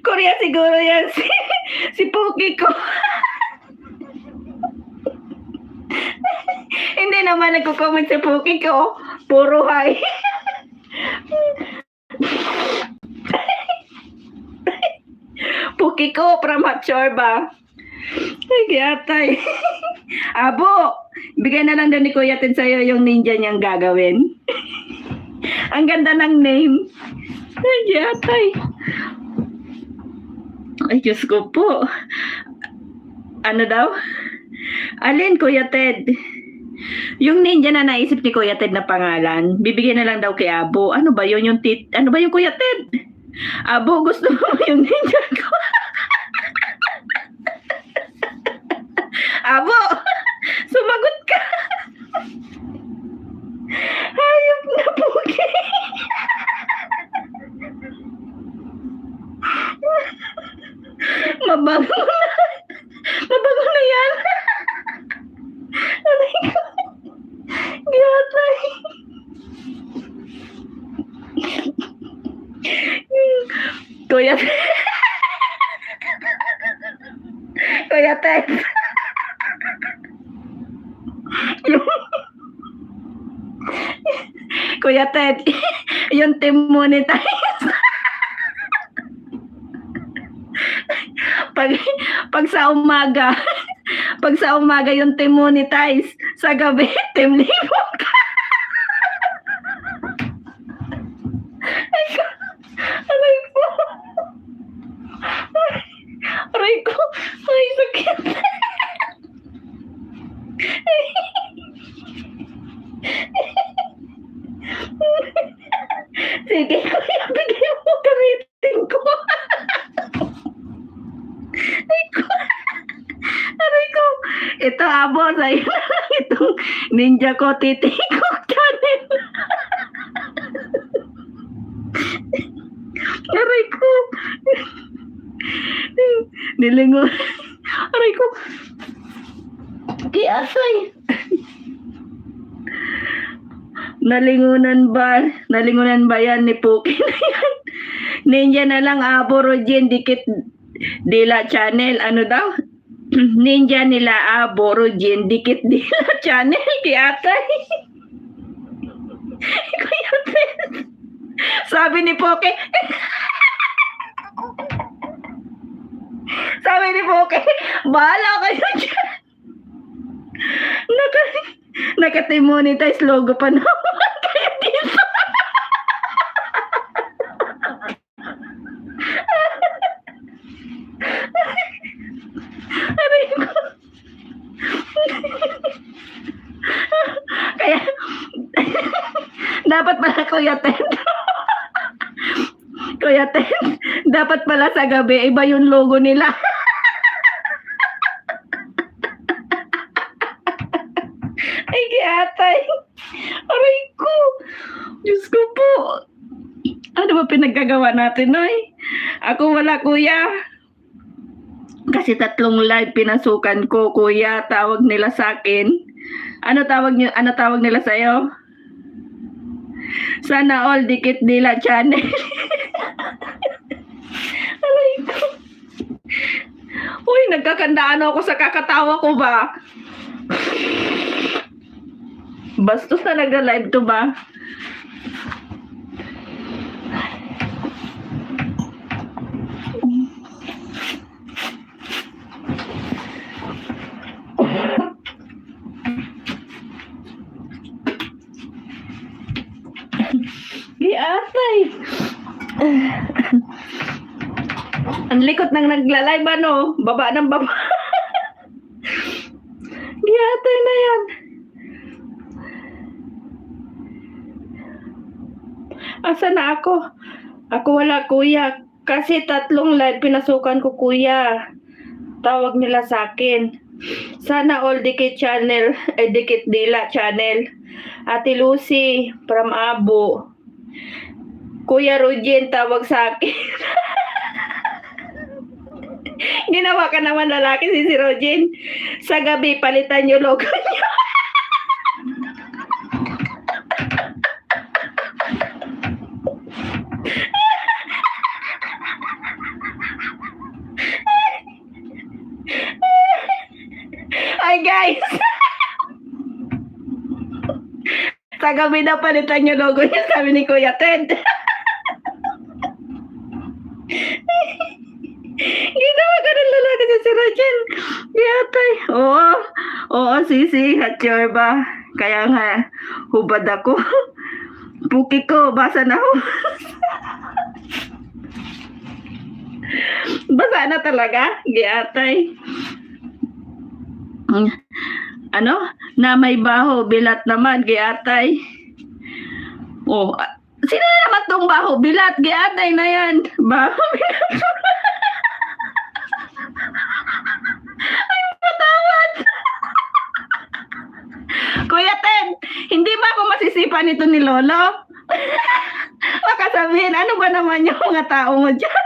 Korea siguro yan si Puki ko. Hindi naman nagko-comment si Puki ko. Puro hi. Puki ko, premature ba? Ay, kiyatay. Abo, bigay na lang daw ni Kuya Ted sa'yo yung ninja niyang gagawin. Ang ganda ng name. Ay, kiyatay. Ay, Diyos ko po. Ano daw? Alin, Kuya Ted? Yung ninja na naisip ni Kuya Ted na pangalan, bibigyan na lang daw kay Abo. Ano ba yun? Ano ba yung Kuya Ted? Abo, gusto mo yung ninja ko? Abo, sumagot ka. Hayop na Puki. Mabago na yan. Aray ko. Giyatay. Kuya Ted. Kuya Ted, yung team monetize. pag sa umaga yung team monetize, sa gabi team libog ka. Aray ko. Ay, sakit. Sige, kuya, bigyan mo gamitin ko. Aray ko. Ito, Abo, sa'yo na lang itong ninja ko, titikok channel. Aray ko. Nilingon. Aray ko. Kiasay. Nalingunan ba yan ni Puki na yan? Ninja na lang, Abo, Rogin, dikit dila channel. Ano daw? Ninja nila, Abo, Rogin, dikit dila channel. Kiatay. Kuya Ted. Sabi ni Puki. Sabi ni Puki, bahala kayo dyan. Naka-demonetize logo pa naman kayo dito. Aray ko. Kaya, dapat pala Kuya Ted. Kuya Ted, dapat pala sa gabi, iba yung logo nila. Ay, kiatay. Aray ko. Diyos ko po. Ano ba pinaggagawa natin, Noy? Ako wala, Kuya. Kasi 3 live pinasukan ko, Kuya. Tawag nila sa akin. Ano tawag nila sa'yo? Sana all dikit nila channel. Aray ko. Uy, nagkakandaan ako sa kakatawa ko ba? Bastos na nag-live to ba? Giatay. Ang likot ng nagla-live ano, baba ng baba. Giatay na yan. Asa na ako? Ako wala kuya. Kasi 3 live pinasukan ko kuya. Tawag nila sa akin. Sana all Dikit channel, Dikit Dila channel. Ate Lucy from Abo. Kuya Rogin tawag sa akin. Ginawa ka naman lalaki si Rogin. Sa gabi palitan yung logo niyo. Ay guys. Sa gabi na palitan yung logo niya, sabi ni Kuya Ted. Ginawa ka ng lalaki si Rogin. Yatay. Oo, sisi. Hatyor ba? Kaya nga, hubad ako. Puki ko, basa na ho. Basa na talaga. Giatay. Ano? Na may baho, bilat naman, giatay. Sino na naman tong baho, bilat, giatay na yan. Baho, bilat. Ay, patawad. Kuya Ted, hindi ba ako masisipa nito ni Lolo? Baka sabihin, ano ba naman yung mga tao mo dyan?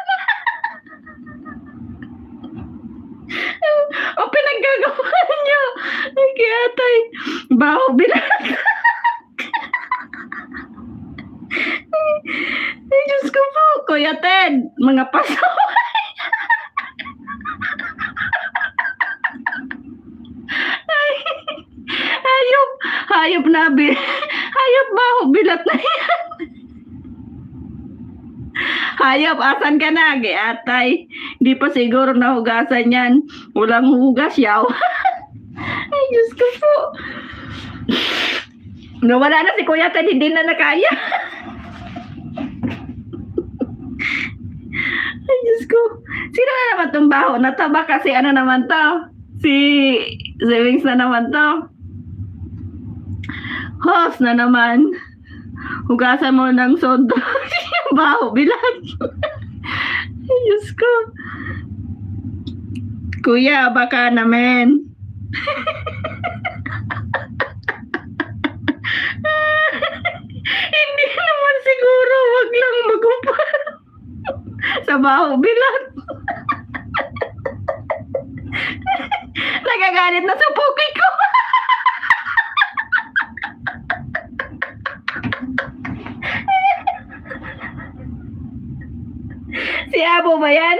O pinaggagawa niyo. Ay, kiyatay. Baho, bilat. Ay, Diyos ko po. Kuya Ted, mga pasaway. Ay, hayop na. Hayop, baho, bilat na yan. Hayop, asan ka na? Giatay. Di pa siguro nahugasan yan. Walang hugas, yaw. Ay, Diyos ko po. Nawala na si Kuya Ted, hindi na nakaya. Ay, Diyos ko. Sino na naman itong baho na to? Baka si ano naman to? Si Wings na naman to. Host na naman. Hugasan mo ng sodo. Baho, bilat. Ay, Diyos ko. Kuya, baka naman. Hindi naman siguro. Wag lang magupal. Sa baho, bilat. Nagagalit na sa puki ko. Si Abo ba yan?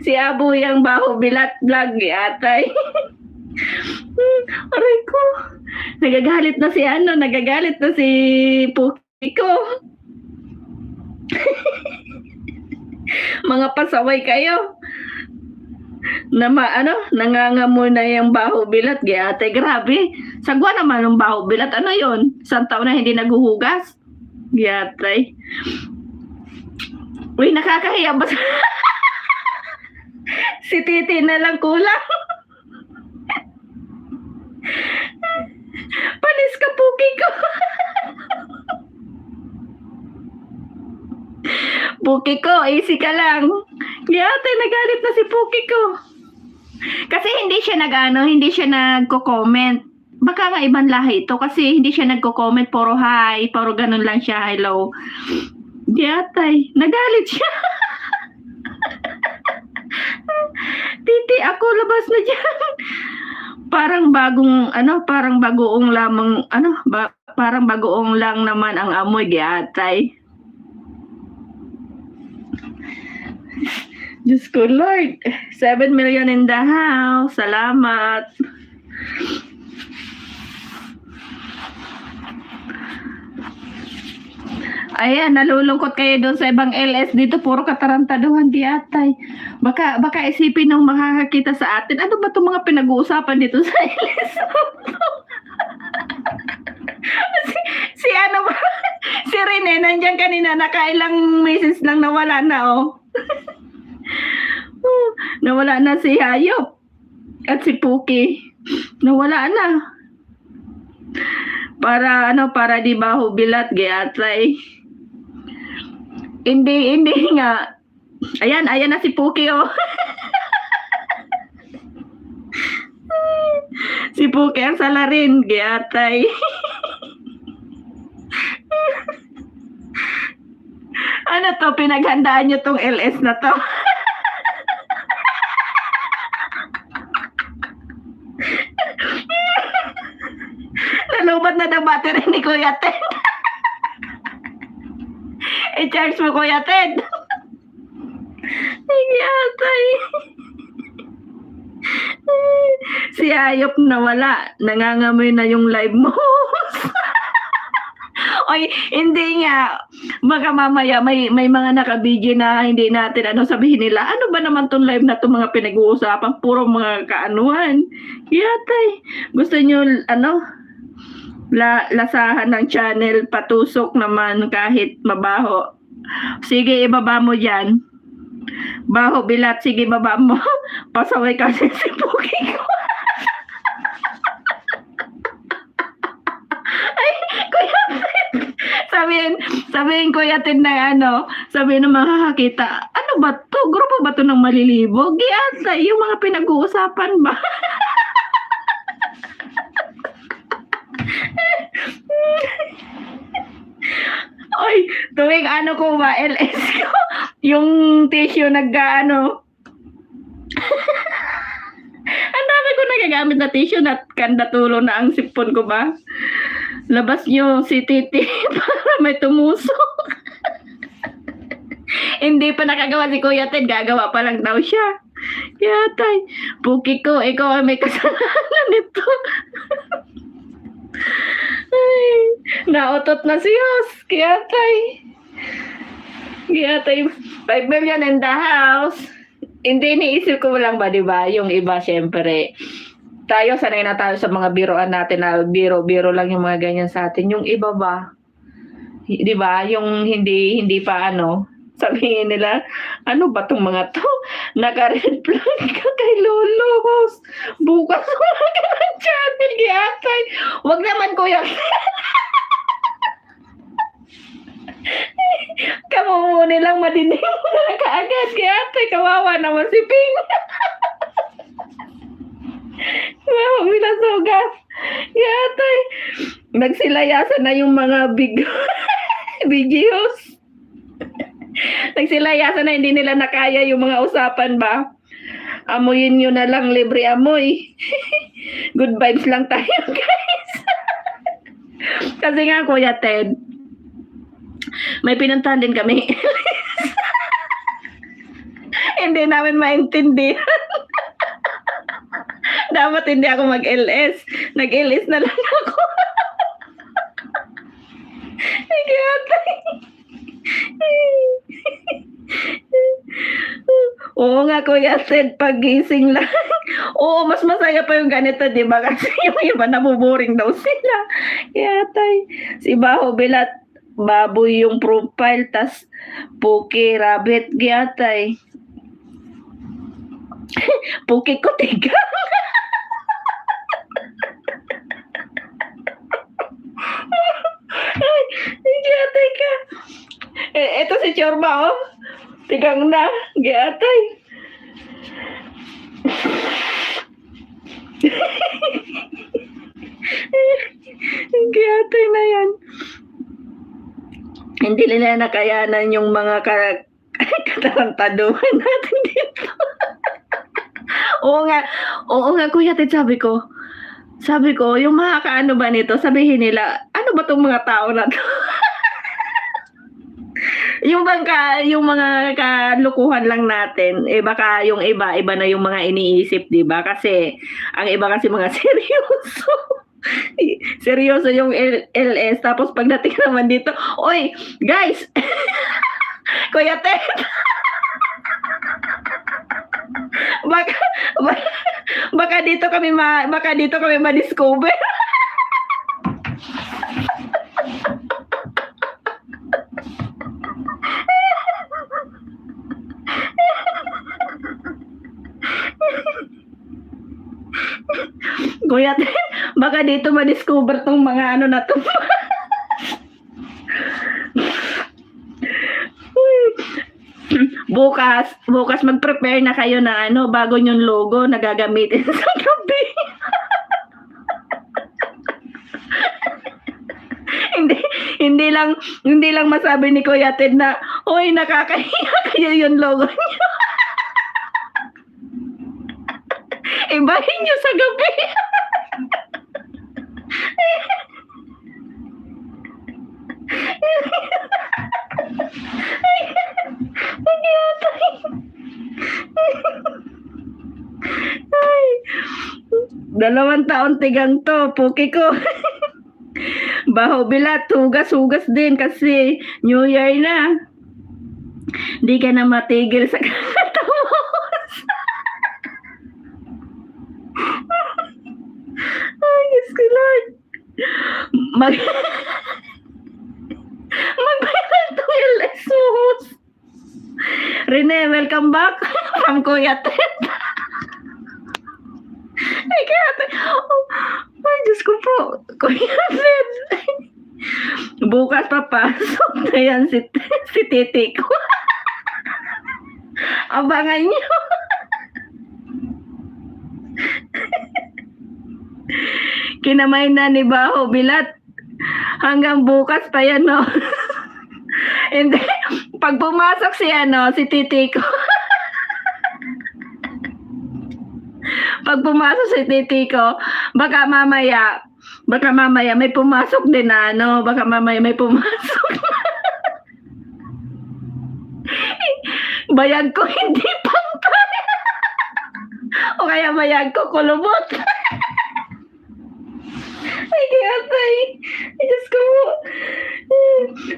Si Abo yung baho bilat vlog yatay. Aray ko. Nagagalit na si ano, nagagalit na si Puki ko. Mga pasaway kayo. Nangangamoy na yung baho bilat yatay. Grabe. Sagwa naman yung baho bilat. Ano yon? Isang taon na hindi naguhugas? Yatay. Uy, nakakahiya ba? Si Titi na lang kulang. Panis ka, Puki ko. Puki ko, easy ka lang. Yate, nagalit na si Puki ko. Kasi hindi siya nagko-comment. Baka nga ibang lahi ito kasi hindi siya nagko-comment, puro hi, puro ganun lang siya, hello. Yatay, nagalit siya. Titi, ako labas na dyan. Parang bagoong lamang, parang bagoong lang naman ang amoy, yatay. Diyos ko, Lord. 7 million in the house. Salamat. Ayan, nalulungkot kayo doon sa ibang LS. Dito puro katarantaduhan, diatay. Baka isipin ng makakakita sa atin, ano ba itong mga pinag-uusapan dito sa LS? si ano ba? Si Rin rin eh. Nandiyan kanina, nakailang message lang nawala na oh. Nawala na si Hayop at si Puki. Nawala na. Para di ba hubilat giatay. Hindi nga. Ayan na si Puki oh. Si Puki ang salarin giatay. Ano to, pinaghandaan nyo tong LS na to? Nalubat na ng battery ni Kuya Ted. I-charge mo, Kuya Ted. Ay, atay. Si Ayop nawala. Nangangamoy na yung live mo. Oy, hindi nga. Baka mamaya may mga nakabidyo na hindi natin sabihin nila. Ano ba naman tong live na to mga pinag-uusapan? Puro mga kaanuhan. Yatay. Gusto nyo lasahan ng channel, patusok naman kahit mabaho. Sige, ibaba mo dyan. Baho, bilat. Sige, baba mo. Pasaway kasi si Puki ko. Ay, Kuya Ted. Sabihin Kuya Ted na sabihin ng makakakita. Ano ba to? Grupo ba to ng malilibog? Yata, yung mga pinag-uusapan ba? Oy, tuwing ko ba, LS ko, yung tissue ang dami ko nagagamit na tissue na kandatulo na ang sipon ko ba? Labas nyo si Titi para may tumusok. Hindi pa nakagawa si Kuya Ted, gagawa pa lang daw siya. Yatay, Puki ko, ikaw ay may kasalanan nito. Ay, nautot na si Yos. Kiyatay, 5 million in the house. Hindi, niisip ko lang ba, di ba? Yung iba, syempre, tayo, sanay na tayo sa mga biroan natin na biro lang yung mga ganyan sa atin. Yung iba ba, di ba? Yung hindi pa sabihin nila, ano ba tong mga to? Naka-red flag ka kay Lolos. Bukas wala ka ng channel, Giyatay. Wag naman, Kuya. Kamumuni lang madinig mo na kaagad. Giyatay, kawawa naman si Ping. Wow, minasugas. Giyatay. Nagsilayasan na yung mga videos. Nagsilayasan na hindi nila nakaya yung mga usapan ba? Amuyin nyo na lang, libre amoy. Good vibes lang tayo, guys. Kasi nga, Kuya Ted, may pinuntahan din kami. Hindi namin maintindihan. Dapat hindi ako mag-LS. Nag-LS na lang ako. Oo nga, Kuya Ted, pagising lang. Oo, mas masaya pa yung ganito, di ba? Kasi yung iba nabuboring daw sila. Yatay. Si Baho Bilat, baboy yung profile, tas Puki, rabbit, yatay. Puki ko, tigang. Ay, yatay ka. Ito si Chorba, oh. Tigang na, giatay. Giatay na yan. Hindi nila nakayanan yung mga katarantaduhan natin dito. Oo nga, Kuya Ted, sabi ko, yung mga kaano ba nito, sabihin nila, ano ba tong mga tao na to? Yung mga kalukuhan lang natin, baka yung iba na yung mga iniisip, di ba? Kasi, ang iba kasi mga seryoso. Seryoso yung LS. Tapos pagdating naman dito, oy, guys! Kuya Ted! baka dito kami ma-discover. Kuya Ted, baka dito ma-discover tong mga ano na to. Bukas mag-prepare na kayo na ano, bago yung logo na gagamitin sa gabi. hindi lang masabi ni Kuya Ted na, "Hoy, nakakahiya kayo yung logo niyo." Ibahin niyo sa gabi. Ay, 2 taon tigang to, puki ko. Baho bilat, hugas din kasi New Year na. Di ka na matigil sa kakatapos. Ay, Diyos ko Lord. Magbayad to yung lesos. Rene, welcome back from Kuya Ted. Ay, kaya ay, Diyos ko po. Kuya Ted. Bukas papasok na yan si Titi ko. Abangan nyo. Kinamay na ni Baho Bilat. Hanggang bukas pa yan, no? Hindi. Pag pumasok si Titi ko. Pag pumasok si Titi ko, baka mamaya may pumasok din na, ano, baka mamaya may pumasok. Bayag ko hindi pantay. O kaya bayag ko kulubot. Ay, kaya tay. Diyos ko po.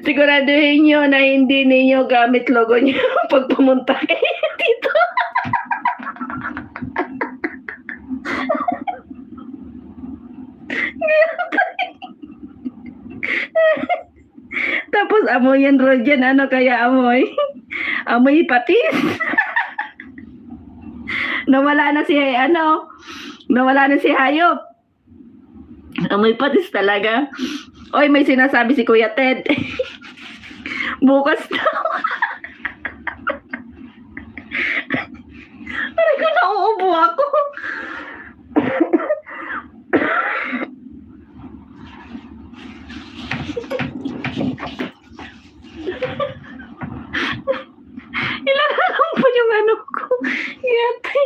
Siguraduhin nyo na hindi ninyo gamit logo nyo pag pumunta kayo dito. Tapos amoy yan, Rogen. Ano kaya amoy? Amoy patis. Nawala na si Hayop. Amoy patis talaga. Oy, may sinasabi si Kuya Ted. Bukas daw. Parang ko nauubo ako. Ilalakang po yung ano ko. Yate.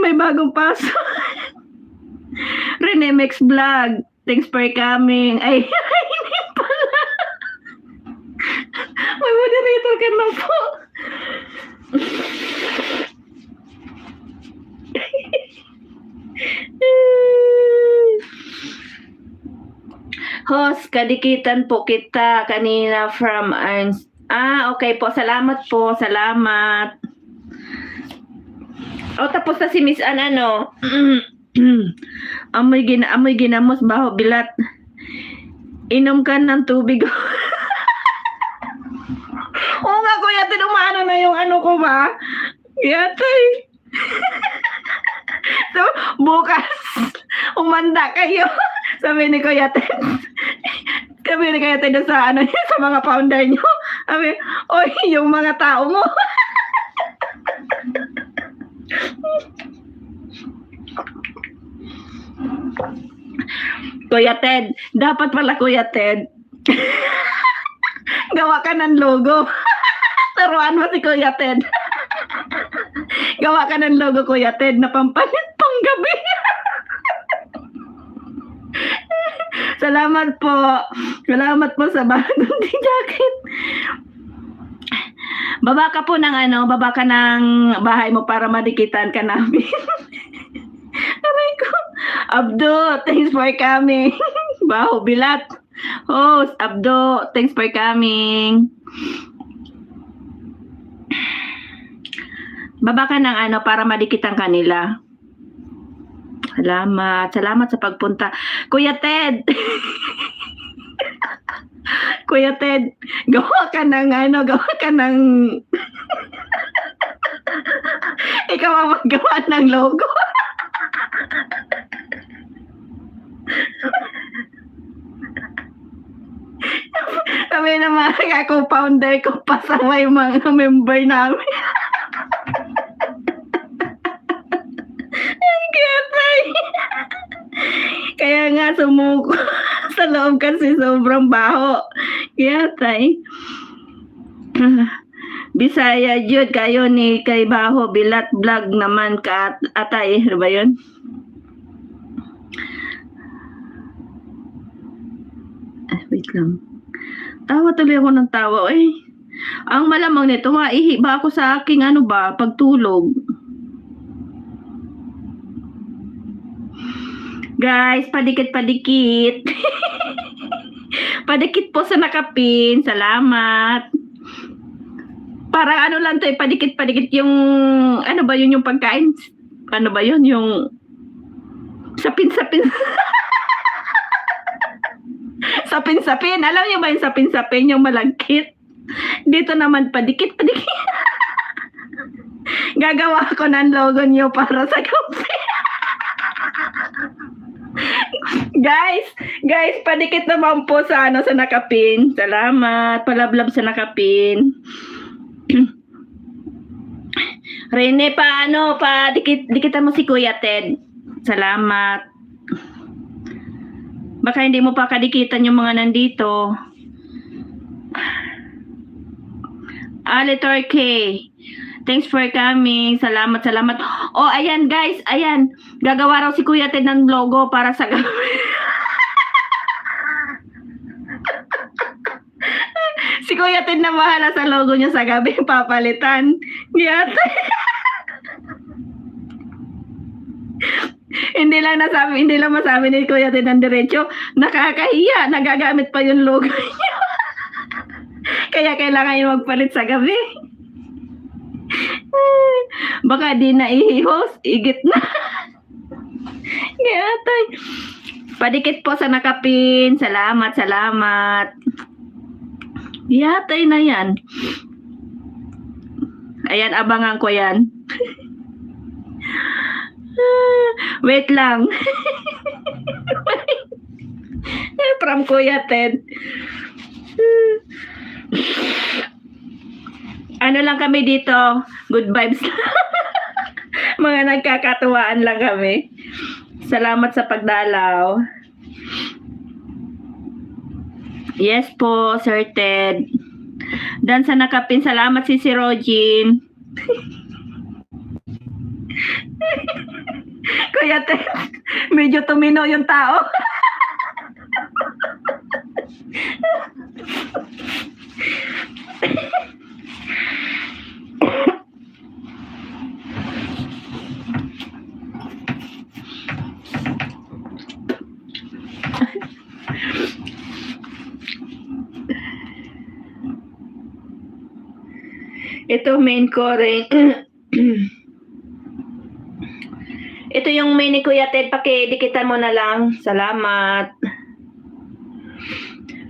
May bagong paso. Renemex Vlog. Thanks for coming. Ay, hindi pala. May moderator ka na po. Host, kadikitan po kita kanina from Ernst. Okay po. Salamat po. Salamat. Tapos na si Miss Ann, ano. amoy ginamos, Baho Bilat. Inom ka ng tubig. Oo nga, Kuya Ted, umano na yung ano ko ba? Yatay. So, bukas, umanda kayo. Sabi ni Kuya Ted. Sabi ni Kuya Ted sa, sa mga founder nyo. Sabi, oy, yung mga tao mo. Kuya Ted, dapat pala Kuya Ted. Gawa ka ng logo. Taruan mo si Kuya Ted. Gawa ka ng logo, Kuya Ted, na pampalit pang gabi. Salamat po. Salamat po sa bagong jacket. Baba ka po ng baba ka ng bahay mo para madikitan ka namin. Aray ko. Abdo, thanks for coming. Baho Bilat. Host, Abdo, thanks for coming. Baba ka ng para madikitan kanila. Salamat sa pagpunta. Kuya Ted. Kuya Ted, gawa ka ng ikaw ang maggawa ng logo. Kami na mga co-founder ko pasaway mga member namin. Ang gatay. Kaya nga sumuko sa loob kasi sobrang baho. Gatay. Bisaya jud kayo ni kay baho bilat vlog naman ka atay, ano ba yun? Wait lang. Tawa tuloy ako ng tawa. Ang malamang nito, maihi ba ako sa aking ano ba, pagtulog? Guys, padikit-padikit. Padikit po sa nakapin. Salamat. Parang ano lang to, padikit-padikit yung, ano ba yun yung pagkain? Ano ba yun? Yung sapin-sapin. Sapin-sapin. Alam niyo ba yung sapin-sapin? Yung malagkit. Dito naman padikit-padikit. Gagawa ko ng logo niyo para sa kape. Guys, padikit naman po sa ano sa nakapin. Salamat. Palablab sa nakapin. Rene, dikitan mo si Kuya Ted. Salamat. Baka hindi mo pa kadikitan yung mga nandito. Alitor K. Thanks for coming. Salamat. Oh, ayan guys. Ayan. Gagawa raw si Kuya Ted ng logo para sa si Kuya Ted na bahala sa logo niya sa gabi. Papalitan. Yata. Hindi lang masabi ni Kuya Ted ng diretso. Nakakahiya. Nagagamit pa yung logo niya. Kaya kailangan yung magpalit sa gabi. Baka di na i-host. Igit na. Kaya tay. Padikit po sa nakapin. Salamat. Yatay na yan. Ayan, abangan ko yan. Wait lang. From Kuya Ted. Ano lang kami dito? Good vibes. Mga nagkakatuwaan lang kami. Salamat sa pagdalaw. Yes po, Sir Ted. Dan sa nakapin, salamat si Rogin. Kuya Ted, medyo tumino yung tao. Ito main ko rin. Ito yung main ni Kuya Ted. Pakidikitan mo na lang. Salamat.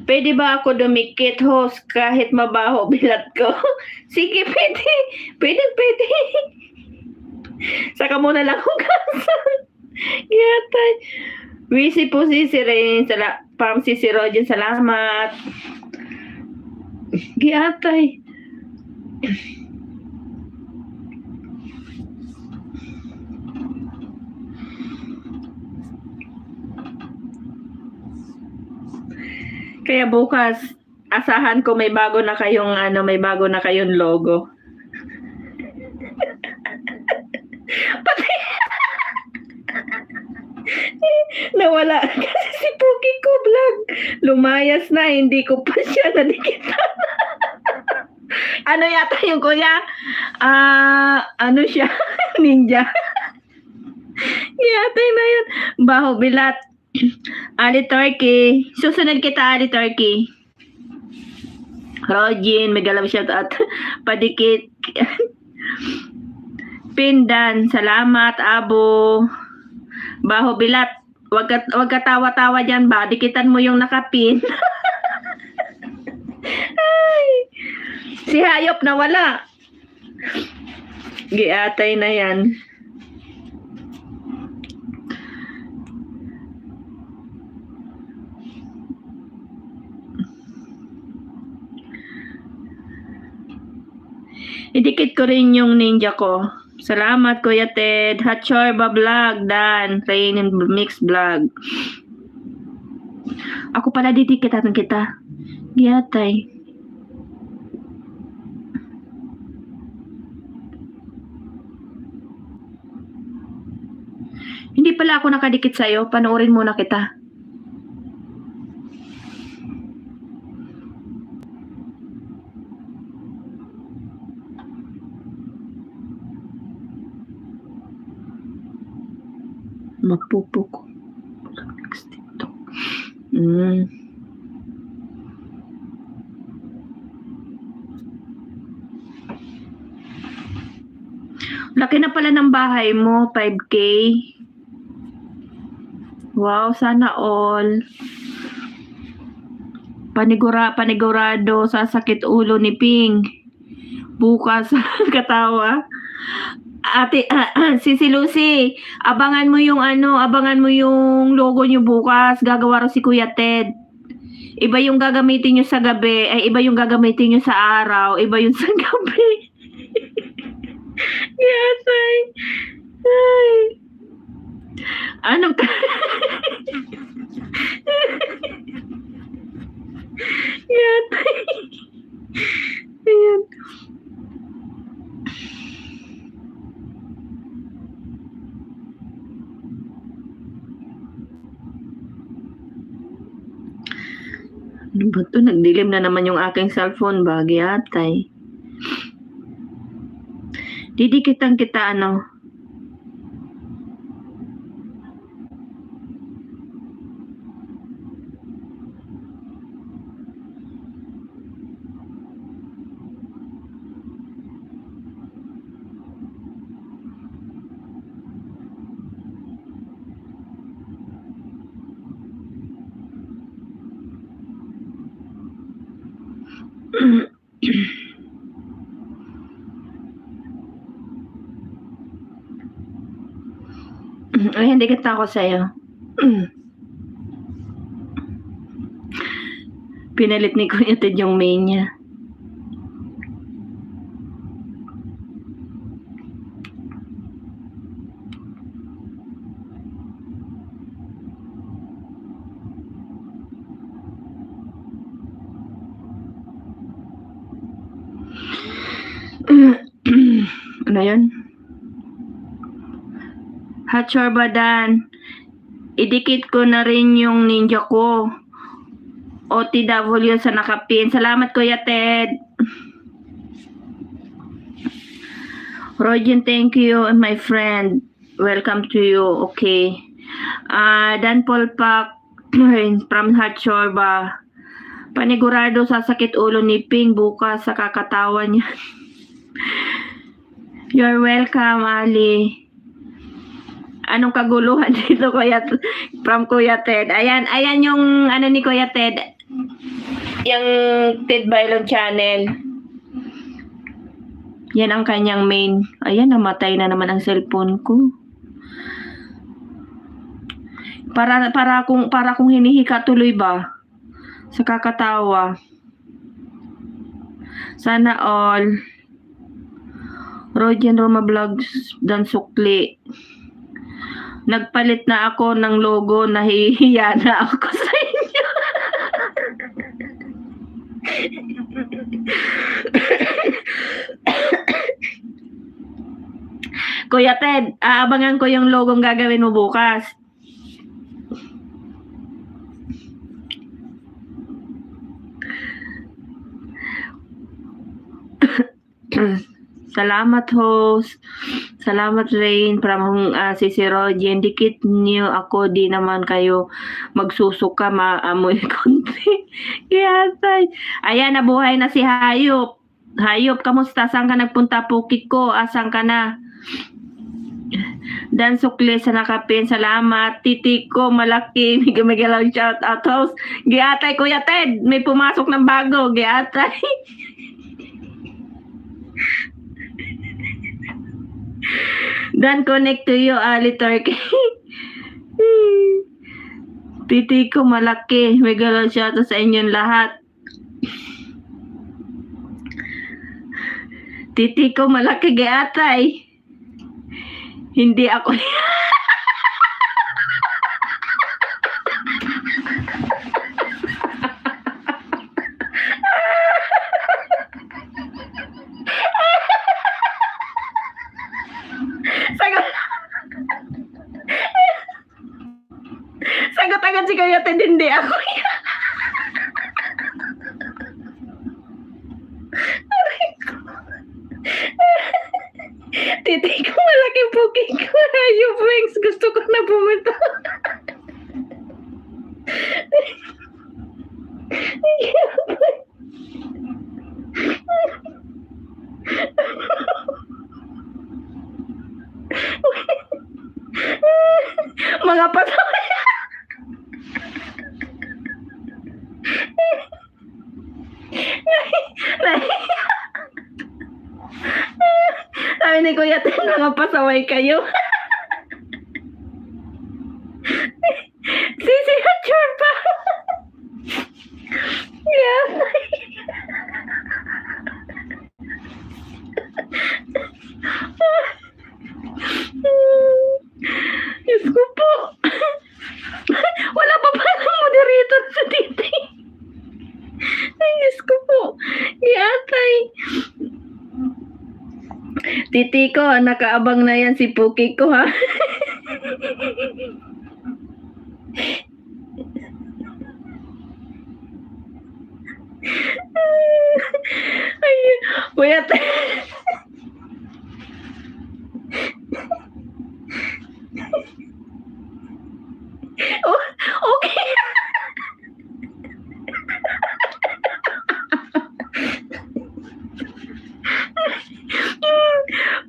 Pwede ba ako dumikit, host, kahit mabaho bilat ko? Sige, pwede. Pwede. Saka muna lang hugasan. Yatay. Wisi po si Ren. Pam si Rogen. Salamat. Yatay. Kaya bukas asahan ko may bago na kayong logo. Pati nawala kasi si Puki ko vlog. Lumayas na, hindi ko pa siya nadikitan. Ano yata yung kuya? Ano siya? Ninja. Yata na yun. Baho bilat. Ali Turkey. Susunod kita, Ali Turkey. Rogin, megalaw shout out. Padikit. Pindan, salamat, Abo. Baho bilat. Wag ka tawa-tawa dyan ba? Dikitan mo yung nakapin. Ay. Si Hayop na wala. Giatay na yan. Idikit ko rin yung ninja ko. Salamat, Kuya Ted. Hachorba Vlog, Dan. Rain and Mix Vlog. Ako pala didikitatan kita. Giyatay. Hindi pala ako nakadikit sa'yo. Panoorin muna kita. Magpupok. Next dito. Laki na pala ng bahay mo, 5K. Wow, sana all. Panigurado sasakit ulo ni Ping. Bukas katawa. Ate, si Lucy, abangan mo yung logo niyo bukas. Gagawa raw si Kuya Ted. Iba yung gagamitin niyo sa gabi, ay iba yung gagamitin niyo sa araw, iba yung sa gabi. Yes, ay. Ano ka? Yan. Ayan. Ano ba ito? Nagdilim na naman yung aking cellphone ba? Giyatay. Didikitan kita ano? Ay, hindi kita ako sa'yo. Pinalit ni Kuya Ted yung main niya. Ano yun? Hachorba Dan. Idikit ko na rin yung ninja ko. OTW sa nakapin. Salamat, Kuya Ted. Rogen, thank you, my friend. Welcome to you. Okay. Dan Paul Pak from Hachorba. Panigurado sasakit ulo ni Ping bukas sa kakatawa niya. You're welcome, Ali. Anong kaguluhan dito, Kuya, from Kuya Ted? Ayan yung ano ni Kuya Ted. Yung Ted Bailon channel. Yan ang kanyang main. Ayan, namatay na naman ang cellphone ko. Para kung hinihika tuloy ba? Sa kakatawa. Sana all. Rogen Roma Vlogs Dan Sukli. Nagpalit na ako ng logo, nahihiya na ako sa inyo. Kuya Ted, aabangan ko yung logong gagawin mo bukas. Salamat, host. Salamat, Rain. From si Rogen. Dikit niyo ako. Di naman kayo magsusuka. Maamoy konti. Yatay. Ayan, nabuhay na si Hayop. Hayop, kamusta? Saan ka nagpunta? Pukit ko. Asan ka na? Dan Sukli sa nakapin. Salamat. Titi ko, malaki. May galaw shout out, host. Giatay, Kuya Ted. May pumasok ng bago. Giatay. Dan connect to you, Ali Turkey. Titi ko malaki. May galaw shoutout sa inyong lahat. Titi ko malaki giatay. Hindi ako. Sagot. Sagot agad si Kuya Ted, hindi ako. Titi ko malaki puki ko. Yung wings, gusto ko na pumunta. Mga pasaway. Sabi ni Kuya Ten, mga pasaway kayo. Sisi Hatchor pa. Yeah. Diyos ko po. Wala pa palang moderator sa titi. Ay, Diyos ko po. Iatay. Titi ko, nakaabang na yan si Puki ko, ha? Ay, Kuya Ted. Oh, okay.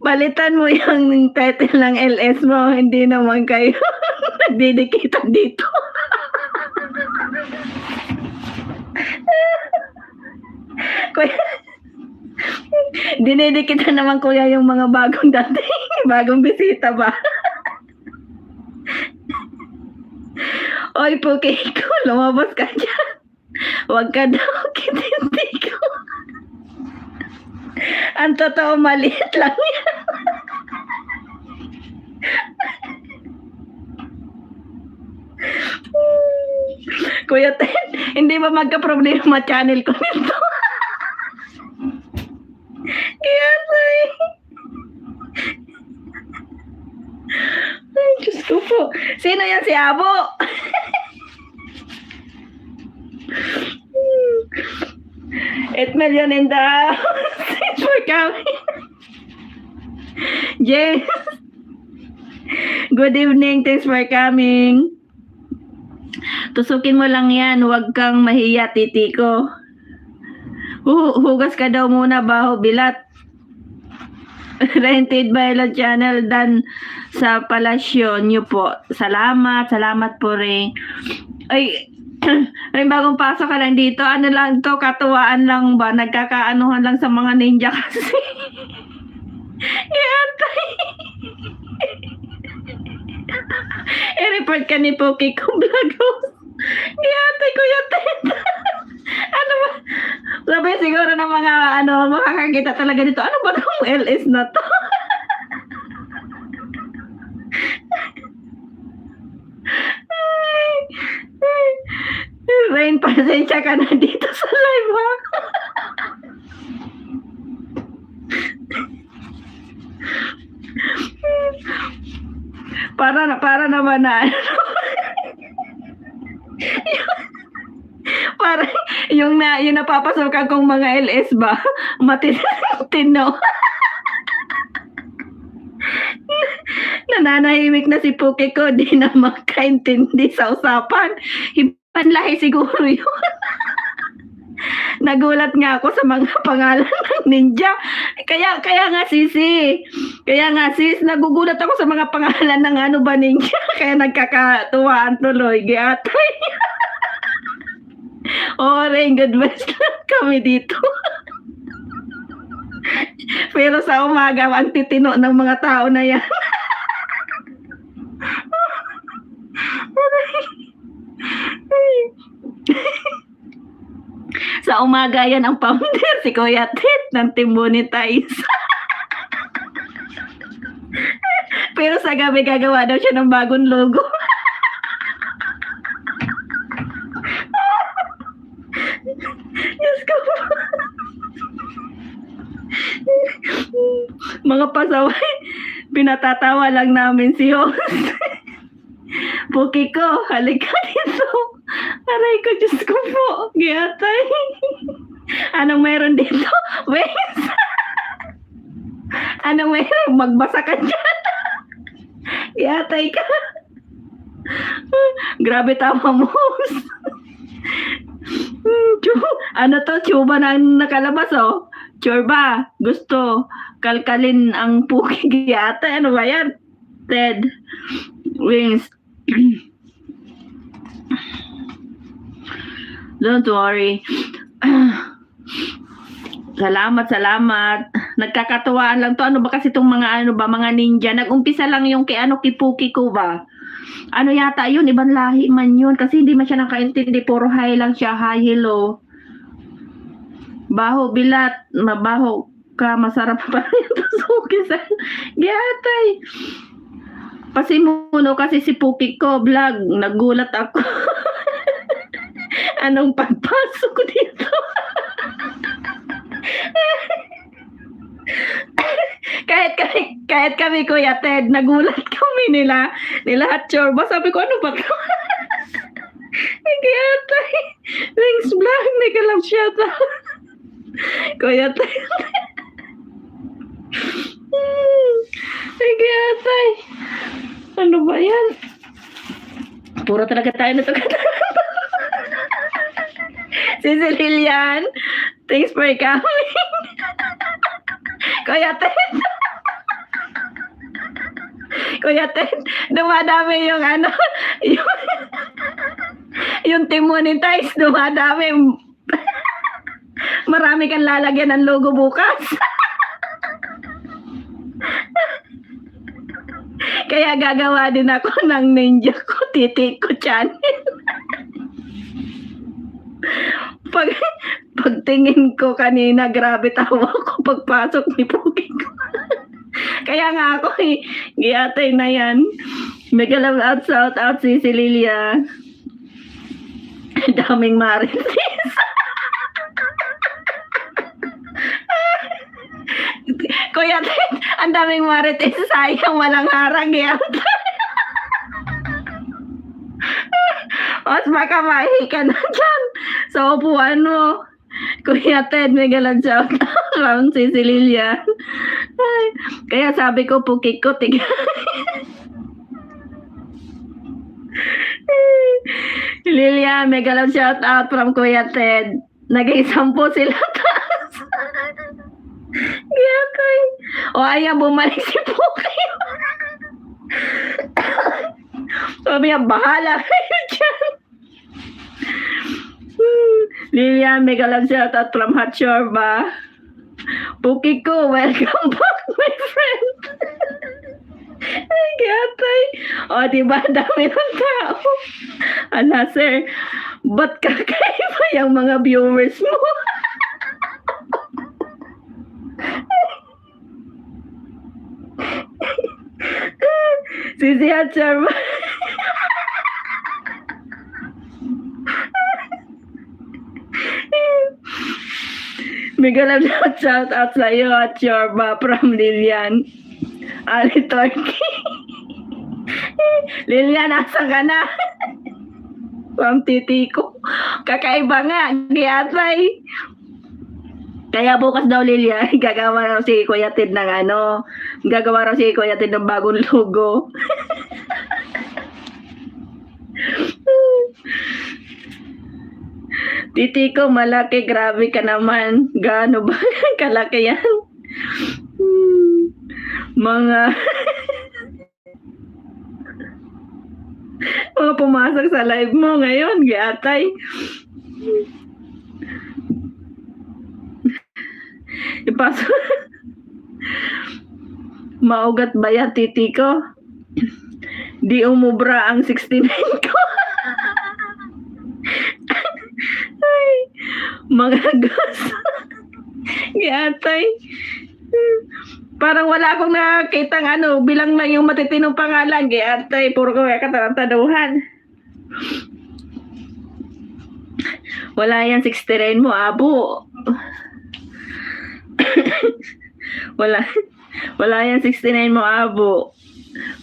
Balitan mo yung title ng LS mo, hindi naman kayo nagdidikitan dito. Kuya, dinidikitan naman kuya yung mga bagong dating, bagong bisita ba? Oy, Puki ko, lumabas ka dyan. Huwag ka daw, kitindi ko. Ang totoo, maliit lang yan. Kuya Ted, hindi ba magka-problema channel ko nito? Kaya say. Ay, Diyos ko po. Sino yan, si Abo? 8 million in the thanks for coming. James, good evening, thanks for coming. Tusukin mo lang yan, huwag kang mahiya, titi ko. Hugas ka daw muna, baho bilat. Rented by La Channel dan sa palasyo nyo po. Salamat po rin. Ay, ay, bagong pasok ka lang dito. Ano lang to, katuwaan lang ba? Nagkakaanuhan lang sa mga ninja kasi. Iantay. I-report ka ni Puki kung vlogos. Iantay ko yung teta. Ano ba? Sabi siguro ng mga makakakita talaga dito. Ano ba itong LS na to? Rain, pasensya ka na dito sa live, ha? Para naman na para yung napapasokan kong mga LS ba matino. Nananahimik na si Puki ko, di na makaintindi sa usapan. Panlahi siguro yun. Nagulat nga ako sa mga pangalan ng ninja. Kaya nga sis, nagugulat ako sa mga pangalan ng ano ba ninja. Kaya nagkakatuwaan tuloy. Giatay. Ring, good best kami dito. Pero sa umaga, ang titino ng mga tao na yan. Sa umaga yan ang founder, si Kuya Ted ng Team Monetize. Pero sa gabi gagawa daw siya ng bagong logo. Diyos ko po. Mga pasaway, pinatatawa lang namin si host. Puki ko, halika dito. Aray ko, Diyos ko po. Giyatay. Anong meron dito? Wait. Anong meron? Magbasa ka dyan. Giyatay ka. Grabe tama mo, host. Ano to? Chuba na nakalabas, oh. Chorba, gusto kalkalin ang puki giyata. Ano ba yan? Ted Wings. Don't worry. Salamat. Nagkakatuwaan lang to. Ano ba kasi itong mga mga ninja? Nag-umpisa lang yung kay Kipuki ko ba? Ano yata yun? Ibang lahi man yun. Kasi hindi man siya nakaintindi. Puro high lang siya. High, hello. Baho, bilat. Mabaho ka. Masarap pa rin. Pasukisan. Giyatay. Pasimuno kasi si Puki ko. Vlog. Nagulat ako. Anong pagpasok ko dito? kahit kami Kuya Ted, nagulat kami nila at Chorba. Sabi ko, ano ba ka? Kaya tayo, thanks vlog, nag-alam siya ta. Kuya Ted. Kaya tayo. Ano ba yan? Puro talaga tayo na ito. Si Lilian, thanks for coming. Kuya Ted. Kuya Ted, dumadami yung yung Team Monetize, dumadami. Marami kang lalagyan ng logo bukas. Kaya gagawa din ako ng ninja ko, Titi ko channel. Pagtingin ko kanina, grabe tawa ko pagpasok ni Puki ko. Kaya nga ako giyatay na yan. Mega love out si Lilia. Daming marites. Kuya Ted, ang daming marites. Sayang walang harang giyatay. Os baka mahi ka na dyan. So, upuan mo. Kuya Ted, mega lang shout out round si Lilia. Ay, kaya sabi ko, Puki ko, tiga. Lilia, mega lang shout out from Kuya Ted. Naging 10 sila taas. Giyakay. O, ayan, bumalik si Puki. Sabi niya, bahala kayo dyan. Lilian, mega love shout out from Hot Chorba. Puki ko, welcome back, my friend. Ay, gatay. O, diba, dami ng tao. Ala, sir, ba't kakaiba yung mga viewers mo? Si Hot Chorba. Mega love shout out sa iyo at Chorba from Lilian. Ali Turkey. Lilian, asan ka na? From Titi ko. Kakaiba nga, giyatay. Kaya bukas daw Lilian, gagawa raw si Kuya Ted ng gagawa raw si Kuya Ted ng bagong logo. Titi ko, malaki, grabe ka naman. Gaano ba? Kalaki yan. Mga pumasok sa live mo ngayon, giyatay. Ipasok. Maugat ba yan, Titi ko? Di umubra ang 69 ko. Ay, Mga gas. Giatay. Parang wala akong nakakitang bilang lang yung matitinong pangalan. Giatay, puro ko katarantaduhan. Wala yan 69 mo, abo. Wala yan 69 mo, abo.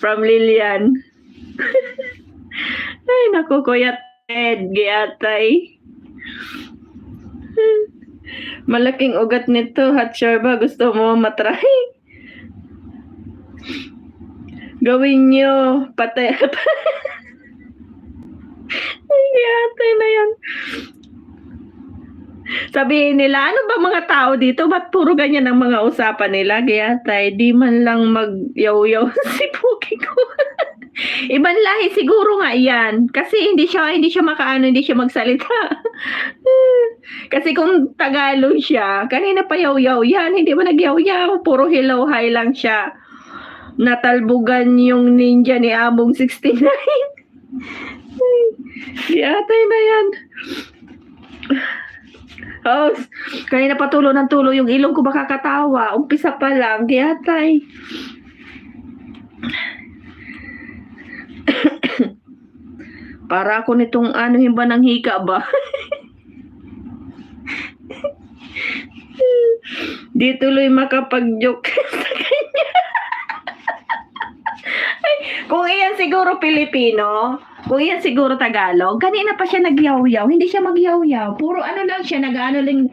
From Lilian. Ay, naku, Kuya Ted, giatay. Malaking ugat nito, hot ba? Gusto mo matry? Gawin nyo, patay. Ay, giatay na yan. Sabihin nila, ano ba mga tao dito? Ba't puro ganyan ang mga usapan nila? Giatay, di man lang mag-yaw-yaw si Puki ko. Ibang lahi siguro nga yan. Kasi hindi siya hindi siya magsalita. Kasi kung Tagalog siya, kanina pa yaw-yaw yan. Hindi ba nag-yaw-yaw? Puro hello, hi lang siya. Natalbugan yung ninja ni Among 69. Giatay na yan. Oh, kanina pa tulo ng tulo yung ilong ko baka katawa. Umpisa pa lang, giatay. Para ako nitong ba ng hika ba? Di tuloy makapag-joke sa kanya. Ay, kung iyan siguro Pilipino, kung iyan siguro Tagalog, kanina pa siya nag-yaw-yaw. Hindi siya mag-yaw-yaw. Puro lang siya, lang,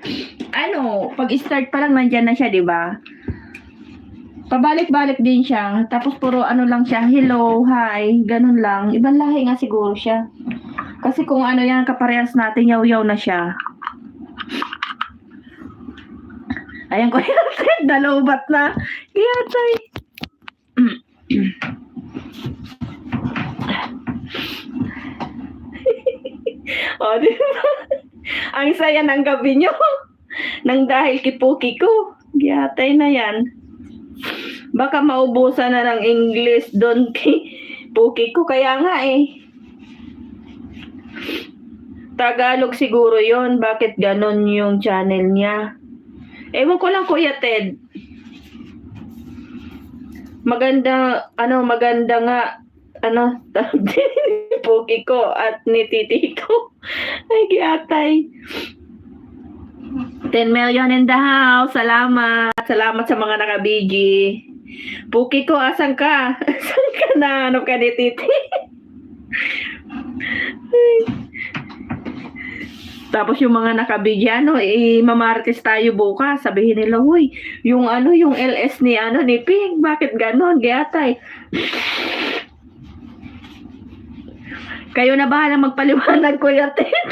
pag-start pa lang nandyan na siya, di ba? Pabalik-balik din siya. Tapos puro lang siya, hello, hi, ganun lang. Ibang lahi nga siguro siya. Kasi kung yan, kaparehas natin, yaw-yaw na siya. Ayan ko yan, nalubat na. Iyatay. O, diba? Ang saya ng gabi nyo. Nang dahil kipuki ko. Iyatay na yan. Baka maubusan na ng English doon Puki ko. Kaya nga Tagalog siguro yon. Bakit ganon yung channel niya? Ewan ko lang, Kuya Ted. Maganda nga, Puki ko at ni Titi ko. Ay, giatay. 10 million in the house. Salamat. Salamat sa mga naka-BG. Puki ko, asan ka? Asan ka na? Ano ka ni Titi? Tapos yung mga naka-BG, mamartes tayo bukas. Sabihin nila, huy, yung LS ni ni Pink, bakit ganon? Giatay. Kayo na bahala magpaliwanag, Kuya Ted.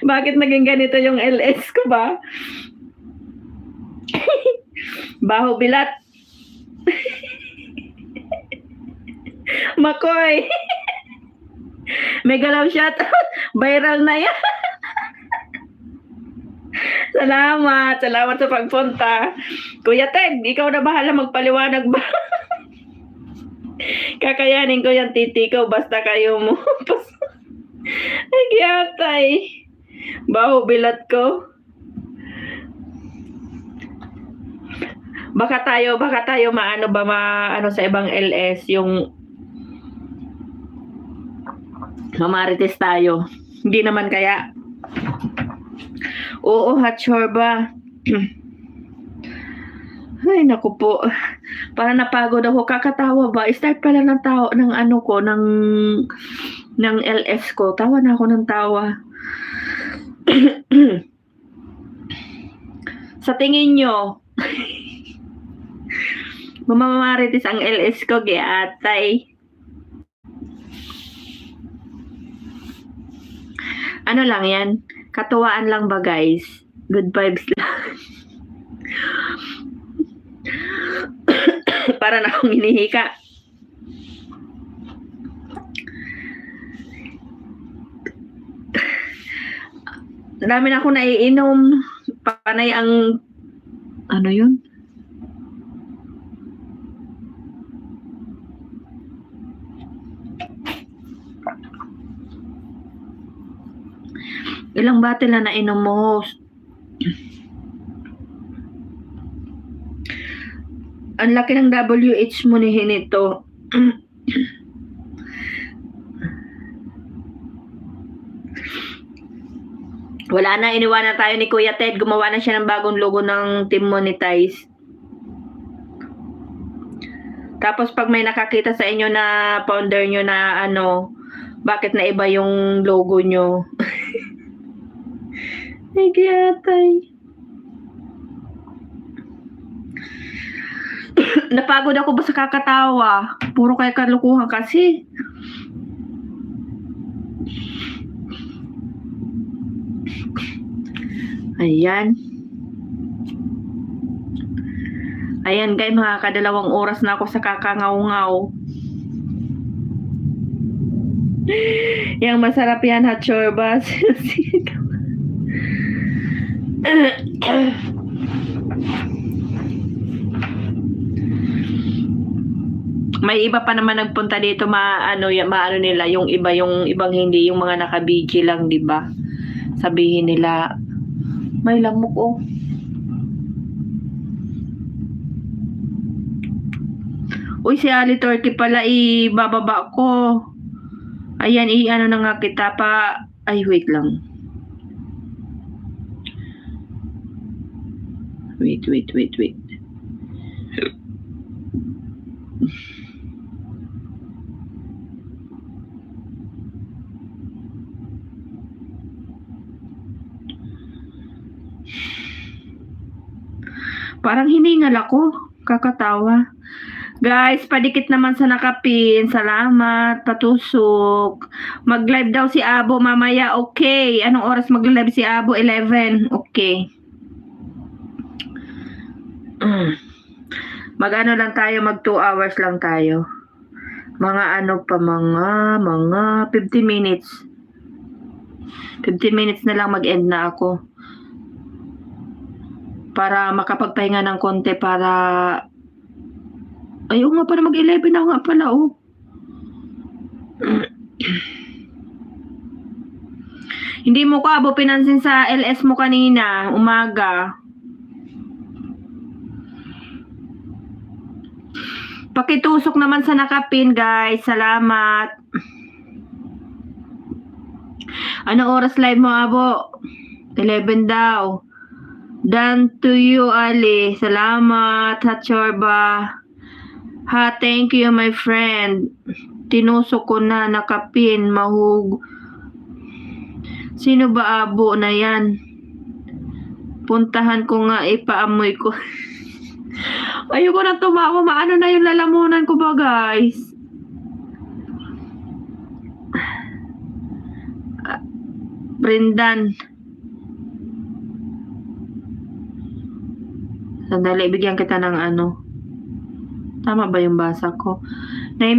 Bakit naging ganito yung LS ko ba? Baho bilat. Makoy. May galaw shoutout. Viral na yan. Salamat sa pagpunta. Kuya Ted, ikaw na bahala magpaliwanag ba? Kakayanin ko yung titi ko basta kayo mo. Ay, giatay. Baho bilat ko. Baka tayo sa ibang LS yung mamarites tayo. Hindi naman kaya. Oo, hot ba? Ay, naku po. Parang napagod ako. Kakatawa ba? Start pala ng ng LS ko. Tawa na ako ng tawa. Sa tingin nyo, mamamarites ang LS ko, giatay. Ano lang yan? Katuwaan lang ba, guys? Good vibes lang. Para na akong hinihika. Dami na ako naiinom. Panay ang yun? Ilang bottle na nainom mo, host? Ang laki ng WH mo ni Hinito. Wala na, iniwanan tayo ni Kuya Ted. Gumawa na siya ng bagong logo ng Team Monetize. Tapos pag may nakakita sa inyo na founder nyo na ano, bakit na iba yung logo nyo? Ay, kiyatay. Napagod ako ba sa kakatawa? Puro kayo kalukuhan kasi. Ayan. Ayan guys, mga kadalawang oras na ako sa kakangaw-ngaw. Yang masarap yan, hot chorbas. May iba pa naman nagpunta dito, maano nila, yung iba, yung ibang hindi, yung mga naka-BG lang, di ba? Sabihin nila, may lamok oh. Uy, si Ali Turkey pala, ibababa ko. Ayan, ano na nga kita pa. Ay, wait lang. Wait. Parang hiningal ako. Kakatawa. Guys, padikit naman sa nakapin. Salamat. Patusok. Mag-live daw si Abo mamaya. Okay. Anong oras mag-live si Abo? 11. Okay. Mag-ano lang tayo. Mag 2 hours lang tayo. Mga ano pa, mga 50 minutes. 50 minutes na lang mag-end na ako. Para makapagpahinga ng konti para... Ayaw nga pala mag-11 na nga pala, oh. Hindi mo ko, Abo, pinansin sa LS mo kanina, umaga. Pakitusok naman sa nakapin, guys. Salamat. Anong oras live mo, Abo? 11 daw. Done to you, Ali. Salamat, Hatchorba. Ha, thank you, my friend. Tinusok ko na, nakapin, mahug. Sino ba Abo na yan? Puntahan ko nga, ipaamoy ko. Ayoko na tumawa, maano na yung lalamunan ko ba, guys? Brendan. Sandali, bigyan kita ng ano. Tama ba yung basa ko? 9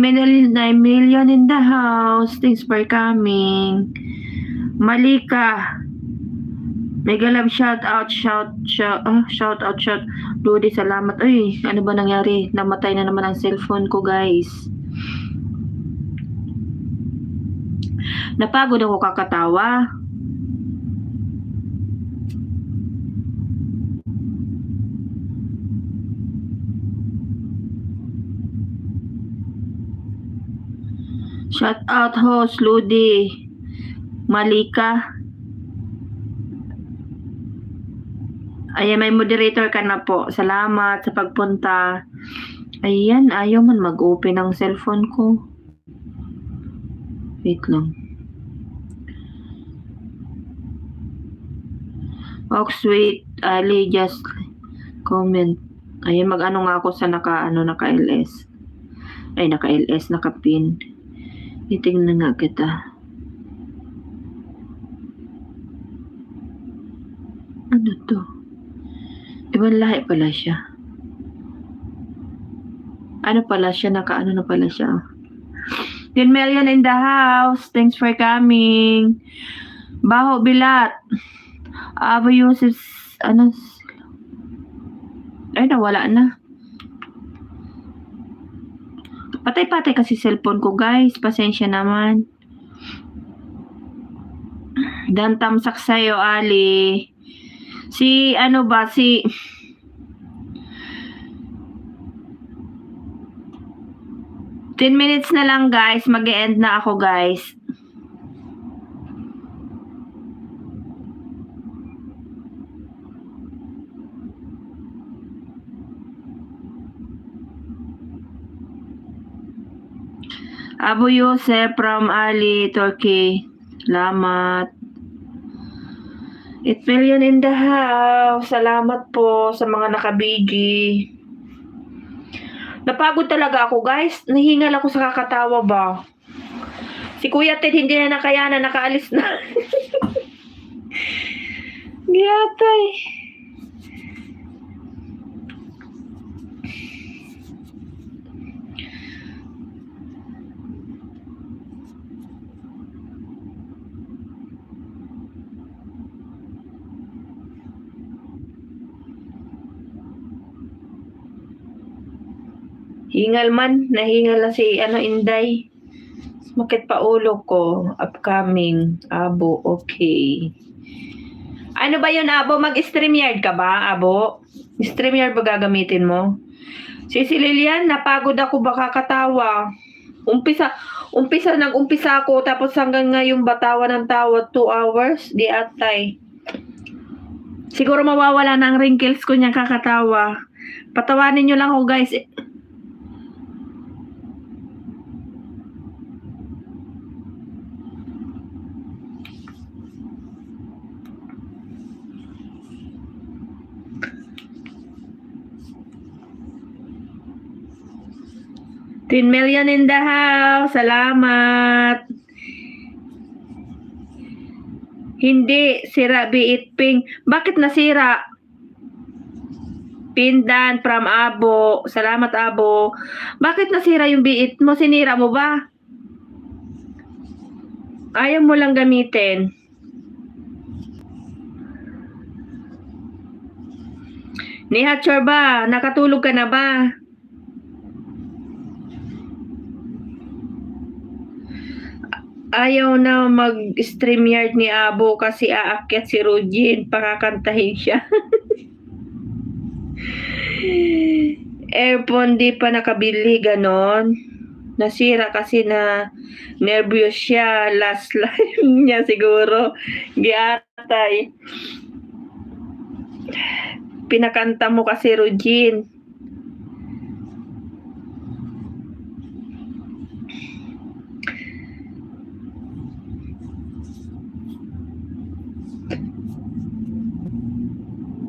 million in the house. Thanks for coming. Malika. Mega love, shout out. Rudy, salamat. Uy, ano ba nangyari? Namatay na naman ang cellphone ko, guys. Napagod ako kakatawa. Shout out host Ludi, Malika. Ayan, may moderator ka na po. Salamat sa pagpunta. Ayan, ayaw man mag-open ang cellphone ko. Wait lang. Oxwait, Ali, just comment. Ayan, mag-ano nga ako sa naka-LS. Ay, naka-LS, naka-pin. Itingnan nga kita. Ano to? Ibang lahi pala siya. Ano pala siya? Naka-ano na pala siya. 10 million in the house. Thanks for coming. Baho Bilat. Abo Yusuf. Ano? Ay, nawala na. Patay-patay kasi cellphone ko, guys. Pasensya naman. Dan tamsak sa'yo, Ali. Si, ano ba, si... Ten minutes na lang, guys. Mag-e-end na ako, guys. Abu Yusef from Ali, Turkey. Salamat. 8 million in the house. Salamat po sa mga nakabigi. Napagod talaga ako, guys. Nahingal ako sa kakatawa ba. Si Kuya Ted hindi na nakayanan, nakaalis na. Giyatay. Hingal man, nahingal na si Inday. Makit pa ulo ko. Upcoming. Abo, okay. Ano ba yun, Abo? Mag-StreamYard ka ba, Abo? StreamYard ba gagamitin mo? Si Lilian, napagod ako baka katawa. Nag-umpisa ako, tapos hanggang ngayon batawa ng tawa, 2 hours, di atay. Siguro mawawala ng wrinkles ko niyang kakatawa. Patawanin nyo lang ako, guys. 10 million in the house. Salamat. Hindi, sira biit ping. Bakit nasira? Pindan from Abo. Salamat, Abo. Bakit nasira yung biit mo? Sinira mo ba? Ayaw mo lang gamitin. Ni Hatcher ba? Nakatulog ka na ba? Ayaw na mag-StreamYard ni Abo kasi aakyat si Rugin. Pakakantahin siya. Airphone di pa nakabili, ganon. Nasira kasi na nervyos siya. Last live niya siguro. Giatay. Pinakanta mo kasi, Rugin.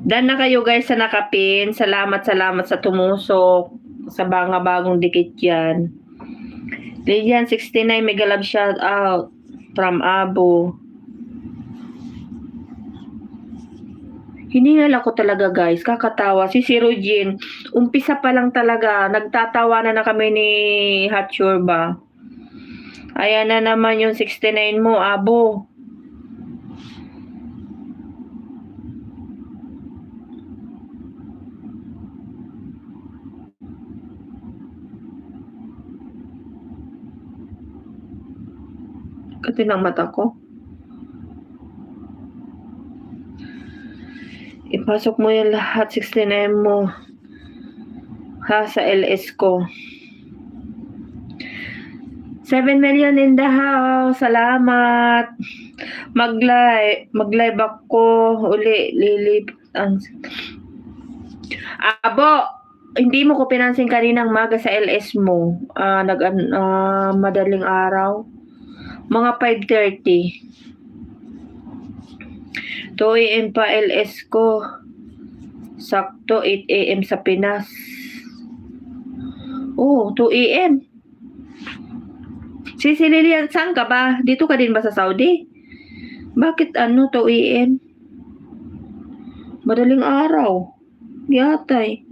Dan na kayo, guys, sa nakapin. Salamat sa tumusok. Sa mga bagong dikit yan. Lilian 69, mega love shout out from Abo. Hiningal ako talaga, guys. Kakatawa. Si Rugin, umpisa pa lang talaga. Nagtatawanan na kami ni Hatcher ba. Ayan na naman yung 69 mo, Abo. Katinang mata ko. Ipasok mo yung lahat 69 mo. Ha, sa LS ko. 7 million in the house. Salamat. Mag-live ako. Uli, lilip. Abo, hindi mo ko pinansin kaninang maga sa LS mo. Madaling araw. Mga 5:30. 2 AM pa LS ko. Sakto 8 AM sa Pinas. Oh, 2 AM. Si Lilian, saan ka ba? Dito ka din ba sa Saudi? Bakit 2 AM? Madaling araw. Yatay.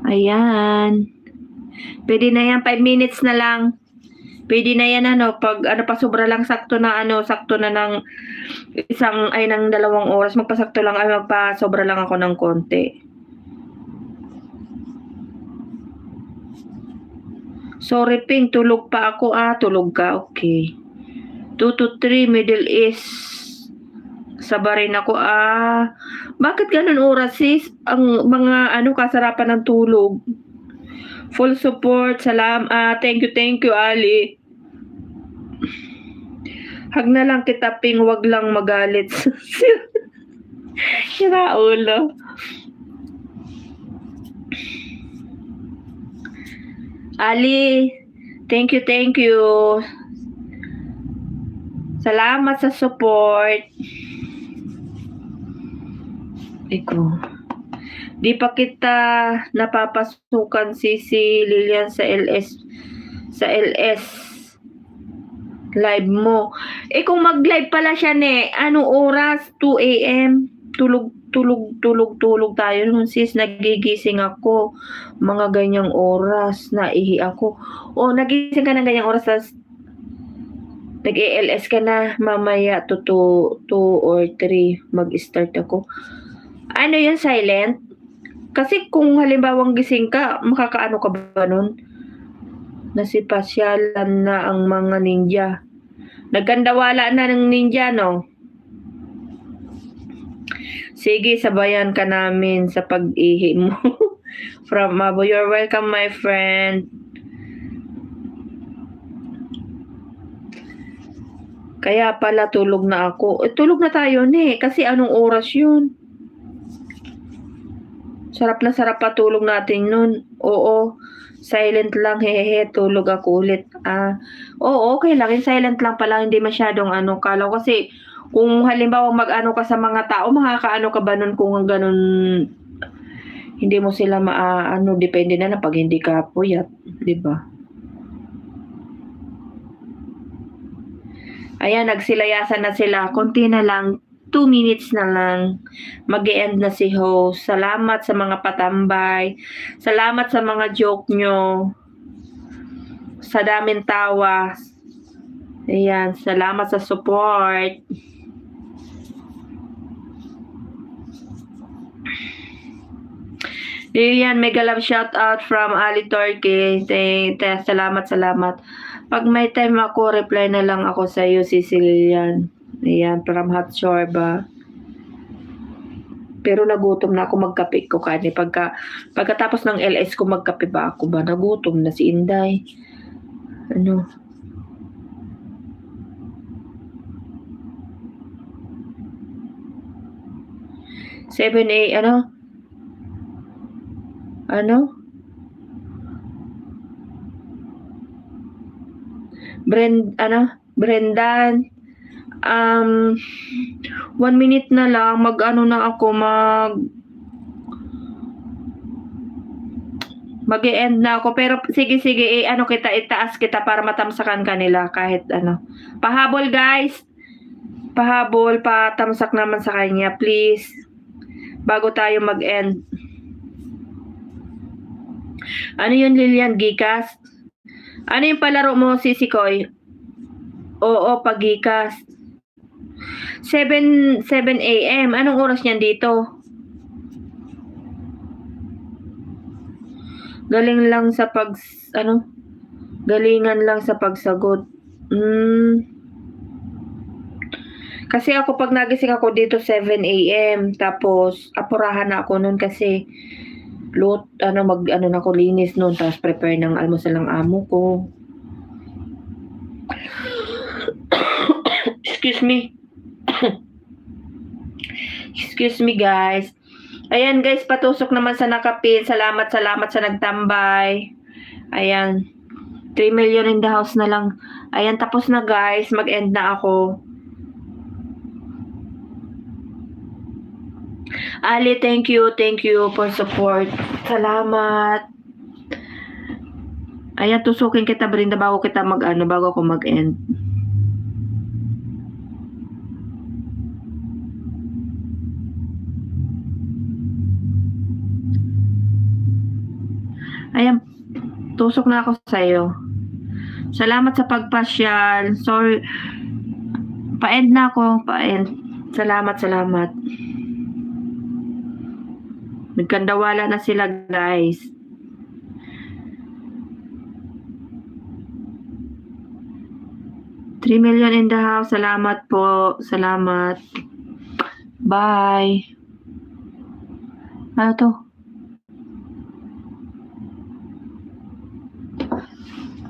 Ayan. Pwede na yan, 5 minutes na lang. Pwede na yan, pag pa sobra lang sakto na ng ng 2 oras, magpasakto lang, magpa-sobra lang ako ng konti. Sorry, Ping. Tulog pa ako. Tulog ka. Okay. 2 to 3, Middle East. Sabarin ako. Bakit ganun oras, sis? Ang mga kasarapan ng tulog. Full support. Thank you, Ali. Hag na lang kita, Ping. Wag lang magalit. Sira ulo. Ali, thank you. Salamat sa support. Di pa kita napapasukan si Lilian sa LS live mo. Kung mag-live pala siya anong oras? 2 a.m. Tulog tayo nun, sis. Nagigising ako. Mga ganyang oras. Naihi ako. Nagising ka ng ganyang oras. Nag-ALS ka na. Mamaya 2 or 3 mag-start ako. Ano yun, silent? Kasi kung halimbawang gising ka, makakaano ka ba nun? Nasipasyalan na ang mga ninja. Nagkandawala na ng ninja, no? Sige, sabayan ka namin sa pag-ihi mo. From Mabo, you're welcome, my friend. Kaya pala tulog na ako. Tulog na tayo kasi anong oras yun? Sarap na sarap pa tulog natin nun. Oo, silent lang, hehehe, tulog ako ulit. Okay lang, silent lang pala, hindi masyadong kalaw. Kasi kung halimbawa mag-ano ka sa mga tao, makakaano ka ba nun kung ganun, hindi mo sila depende na pag hindi ka puyat, di ba? Ayan, nagsilayasan na sila. Konti na lang, 2 minutes na lang. Mag-e-end na si host. Salamat sa mga patambay. Salamat sa mga joke nyo. Sa daming tawa. Ayan, salamat sa support. Ayan, mega love shout out from Ali Turkey. Salamat. Pag may time ako, reply na lang ako sa iyo, Sicilian. Ayan, from Hot Shorba. Pero nagutom na ako, magkape ko kani. Pagkatapos ng LS ko, magkape ba ako ba? Nagutom na si Inday. 7 Brendan, 1 minute na lang, mag-e-end na ako, pero sige, itaas kita para matamsakan kanila kahit pahabol guys, patamsak naman sa kanya, please, bago tayo mag-end. Ano yun, Lilian? Gikas? Ano yung palaro mo, Sisi Koy? Oo, pag-Gikas. 7 a.m. Anong oras niyan dito? Galingan lang sa pagsagot. Kasi ako pag nagising ako dito 7 a.m. Tapos apurahan na ako noon kasi na ako linis noon, tapos prepare ng almusal ng amo ko. Excuse me guys. Ayan guys, patusok naman sa nakapin. Salamat sa nagtambay. Ayan, 3 million in the house na lang. Ayan, tapos na guys, mag-end na ako. Ali, thank you for support. Salamat. Ayan, tusukin kita, Brinda, bago ako mag-end. Ayan, tusok na ako sa'yo. Salamat sa pagpasyal. Sorry. Pa-end na ako. Salamat. Nagkandawala na sila, guys. 3 million in the house. Salamat po. Salamat. Bye. Ano to?